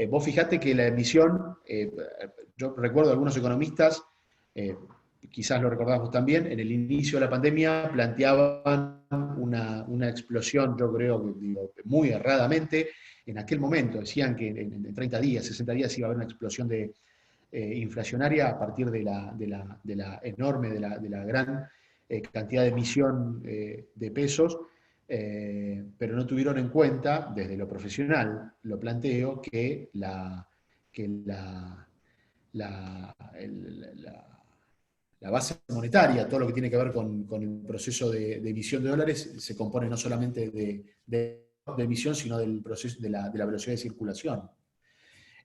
Vos fijate que la emisión, yo recuerdo a algunos economistas, eh, quizás lo recordás vos también, en el inicio de la pandemia planteaban una explosión, yo creo que muy erradamente, en aquel momento decían que en 30 días, 60 días iba a haber una explosión inflacionaria a partir de la enorme, de la gran cantidad de emisión de pesos, pero no tuvieron en cuenta, desde lo profesional, lo planteo, que la base monetaria, todo lo que tiene que ver con el proceso de emisión de dólares, se compone no solamente de emisión, sino del proceso de la velocidad de circulación.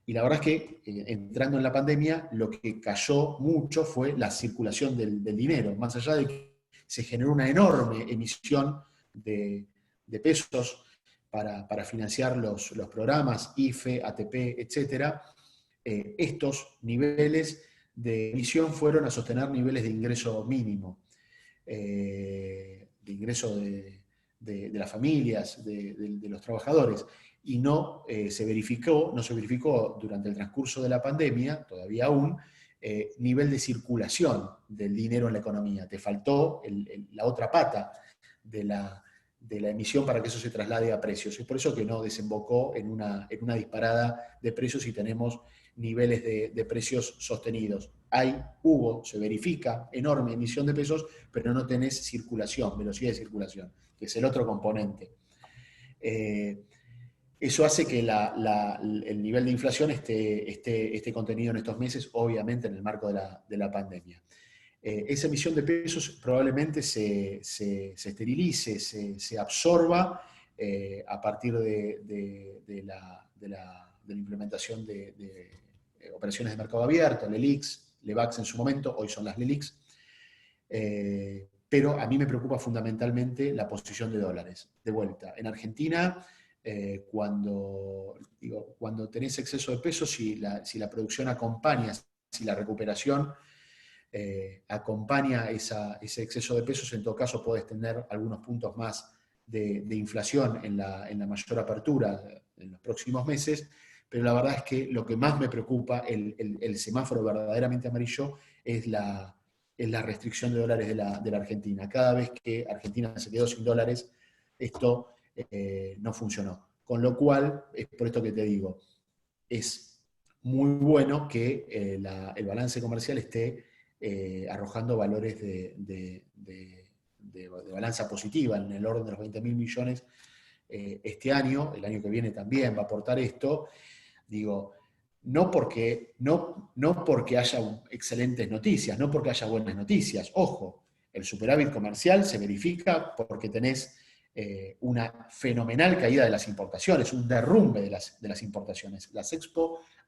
Y la verdad es que entrando en la pandemia, lo que cayó mucho fue la circulación del dinero, más allá de que se generó una enorme emisión de pesos para financiar los programas, IFE, ATP, etc. Estos niveles de emisión fueron a sostener niveles de ingreso mínimo, de ingreso de las familias, de los trabajadores, y no se verificó durante el transcurso de la pandemia, todavía aún, nivel de circulación del dinero en la economía. Te faltó la otra pata de de la emisión para que eso se traslade a precios. Es por eso que no desembocó en una disparada de precios y tenemos niveles de precios sostenidos. Se verifica enorme emisión de pesos, pero no tenés circulación, velocidad de circulación, que es el otro componente. Eso hace que el nivel de inflación esté contenido en estos meses, obviamente en el marco de la pandemia. Esa emisión de pesos probablemente se esterilice, se absorba a partir de la implementación de operaciones de mercado abierto, LELIQs, LEVAQs en su momento, hoy son las LELIQs, pero a mí me preocupa fundamentalmente la posición de dólares. De vuelta, en Argentina, cuando tenés exceso de pesos, si la producción acompaña, si la recuperación acompaña ese exceso de pesos, en todo caso podés tener algunos puntos más de inflación en la mayor apertura en los próximos meses, pero la verdad es que lo que más me preocupa, el semáforo verdaderamente amarillo, es la restricción de dólares de la Argentina. Cada vez que Argentina se quedó sin dólares, esto no funcionó. Con lo cual, es por esto que te digo, es muy bueno que el balance comercial esté arrojando valores de balanza positiva en el orden de los 20.000 millones este año. El año que viene también va a aportar esto. Digo, no porque haya excelentes noticias, no porque haya buenas noticias. Ojo, el superávit comercial se verifica porque tenés una fenomenal caída de las importaciones, un derrumbe de las importaciones.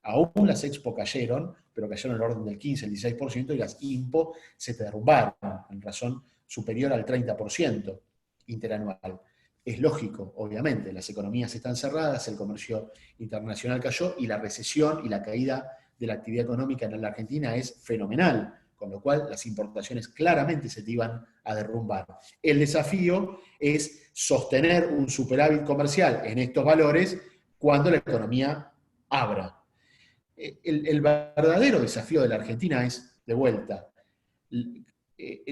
Aún las Expo cayeron, pero cayeron en el orden del 15, el 16%, y las IMPO se derrumbaron en razón superior al 30% interanual. Es lógico, obviamente, las economías están cerradas, el comercio internacional cayó y la recesión y la caída de la actividad económica en la Argentina es fenomenal, con lo cual las importaciones claramente se te iban a derrumbar. El desafío es sostener un superávit comercial en estos valores cuando la economía abra. El verdadero desafío de la Argentina es, de vuelta,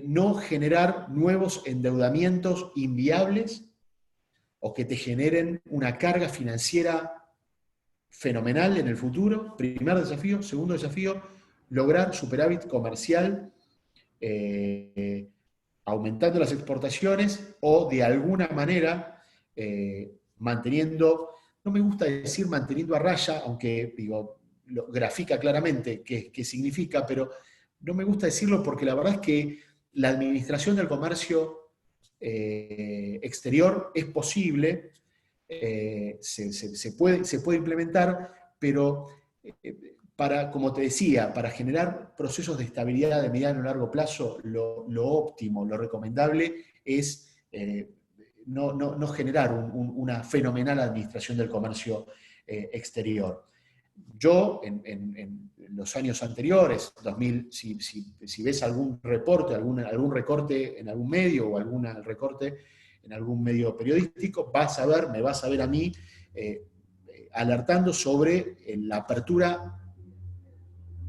no generar nuevos endeudamientos inviables o que te generen una carga financiera fenomenal en el futuro. Primer desafío. Segundo desafío, lograr superávit comercial aumentando las exportaciones o de alguna manera manteniendo, no me gusta decir manteniendo a raya, aunque digo, lo grafica claramente qué significa, pero no me gusta decirlo porque la verdad es que la administración del comercio exterior es posible, se puede implementar, pero como te decía, para generar procesos de estabilidad de mediano y largo plazo, lo óptimo, lo recomendable es no generar una fenomenal administración del comercio exterior. Yo, en los años anteriores, 2000, si ves algún reporte, algún recorte en algún medio o algún recorte en algún medio periodístico, me vas a ver a mí alertando sobre la apertura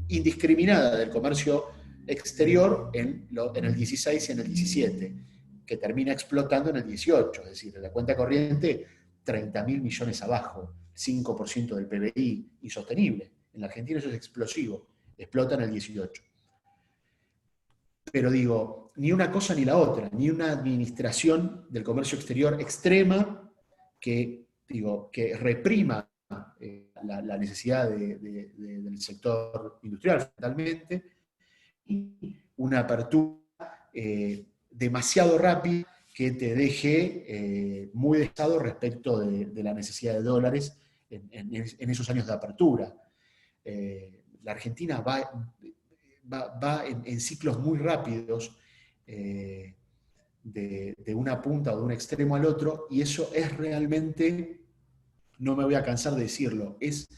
indiscriminada del comercio exterior en el 16 y en el 17, que termina explotando en el 18, es decir, en la cuenta corriente 30.000 millones abajo, 5% del PBI, insostenible. En la Argentina eso es explosivo, explota en el 18. Pero digo, ni una cosa ni la otra, ni una administración del comercio exterior extrema que reprima la necesidad del sector industrial, fundamentalmente, y una apertura demasiado rápida que te deje muy dejado respecto de la necesidad de dólares en esos años de apertura. La Argentina va en ciclos muy rápidos de una punta o de un extremo al otro, y eso es realmente, no me voy a cansar de decirlo, es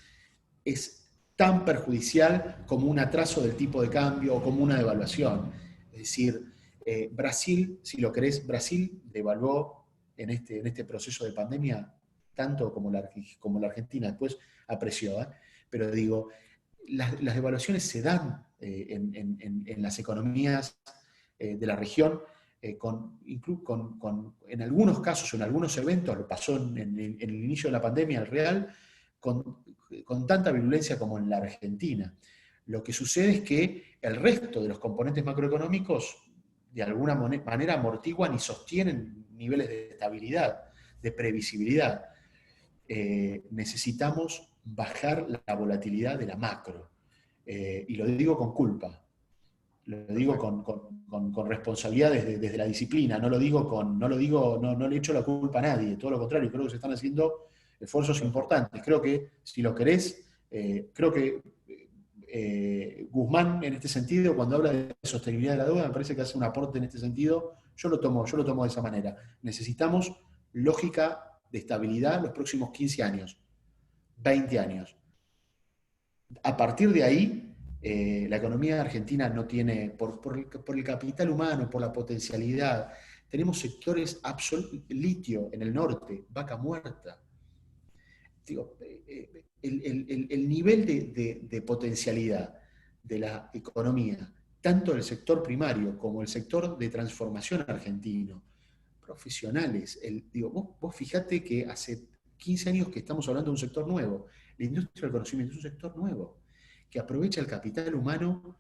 tan perjudicial como un atraso del tipo de cambio o como una devaluación. Es decir, Brasil, si lo querés, Brasil devaluó en este proceso de pandemia tanto como la Argentina, después apreció, pero digo, las devaluaciones se dan en las economías de la región en algunos casos, en algunos eventos, lo pasó en el inicio de la pandemia, el real, con tanta virulencia como en la Argentina. Lo que sucede es que el resto de los componentes macroeconómicos de alguna manera amortiguan y sostienen niveles de estabilidad, de previsibilidad. Necesitamos bajar la volatilidad de la macro. Y lo digo con culpa. Lo digo con responsabilidad desde la disciplina, no le echo la culpa a nadie, todo lo contrario, creo que se están haciendo esfuerzos importantes. Creo que, si lo querés, creo que Guzmán, en este sentido, cuando habla de sostenibilidad de la deuda, me parece que hace un aporte en este sentido. Yo lo tomo de esa manera. Necesitamos lógica de estabilidad los próximos 15 años, 20 años. A partir de ahí, la economía argentina no tiene, por el capital humano, por la potencialidad, tenemos sectores litio en el norte, Vaca Muerta. Digo, el nivel de potencialidad de la economía, tanto del sector primario como el sector de transformación argentino, profesionales, vos fijate que hace 15 años que estamos hablando de un sector nuevo. La industria del conocimiento es un sector nuevo, que aprovecha el capital humano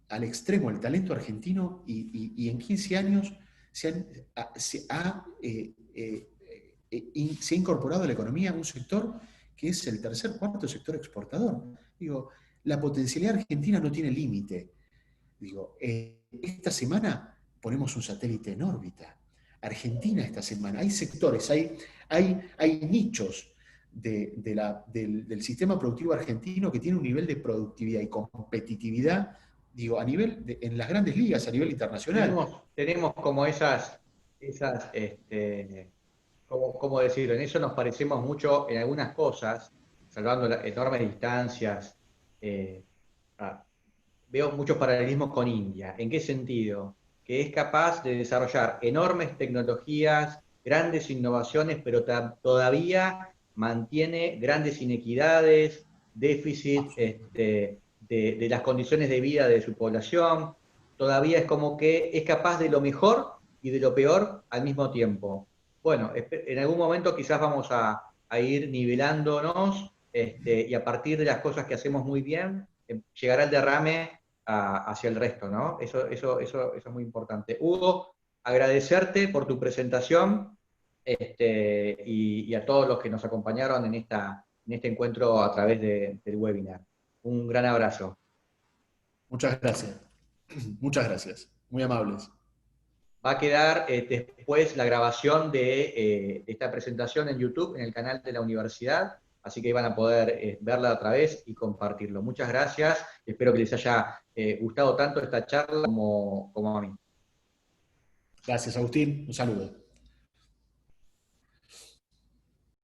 al extremo, el talento argentino, y en 15 años se ha incorporado a la economía un sector que es el tercer, cuarto sector exportador. Digo, la potencialidad argentina no tiene límite. Digo, esta semana ponemos un satélite en órbita. Argentina esta semana. Hay sectores, hay nichos del sistema productivo argentino que tiene un nivel de productividad y competitividad, digo, en las grandes ligas, a nivel internacional. Tenemos como ¿cómo decirlo? En eso nos parecemos mucho en algunas cosas, salvando enormes distancias. Veo muchos paralelismos con India. ¿En qué sentido? Que es capaz de desarrollar enormes tecnologías, grandes innovaciones, pero todavía mantiene grandes inequidades, déficit de las condiciones de vida de su población. Todavía es como que es capaz de lo mejor y de lo peor al mismo tiempo. Bueno, en algún momento quizás vamos a ir nivelándonos y a partir de las cosas que hacemos muy bien, llegará el derrame hacia el resto, ¿no? Eso es muy importante. Hugo, agradecerte por tu presentación y a todos los que nos acompañaron en este encuentro a través del webinar. Un gran abrazo. Muchas gracias. Muchas gracias. Muy amables. Va a quedar después la grabación de esta presentación en YouTube, en el canal de la universidad, así que van a poder verla otra vez y compartirlo. Muchas gracias, espero que les haya gustado tanto esta charla como a mí. Gracias, Agustín. Un saludo.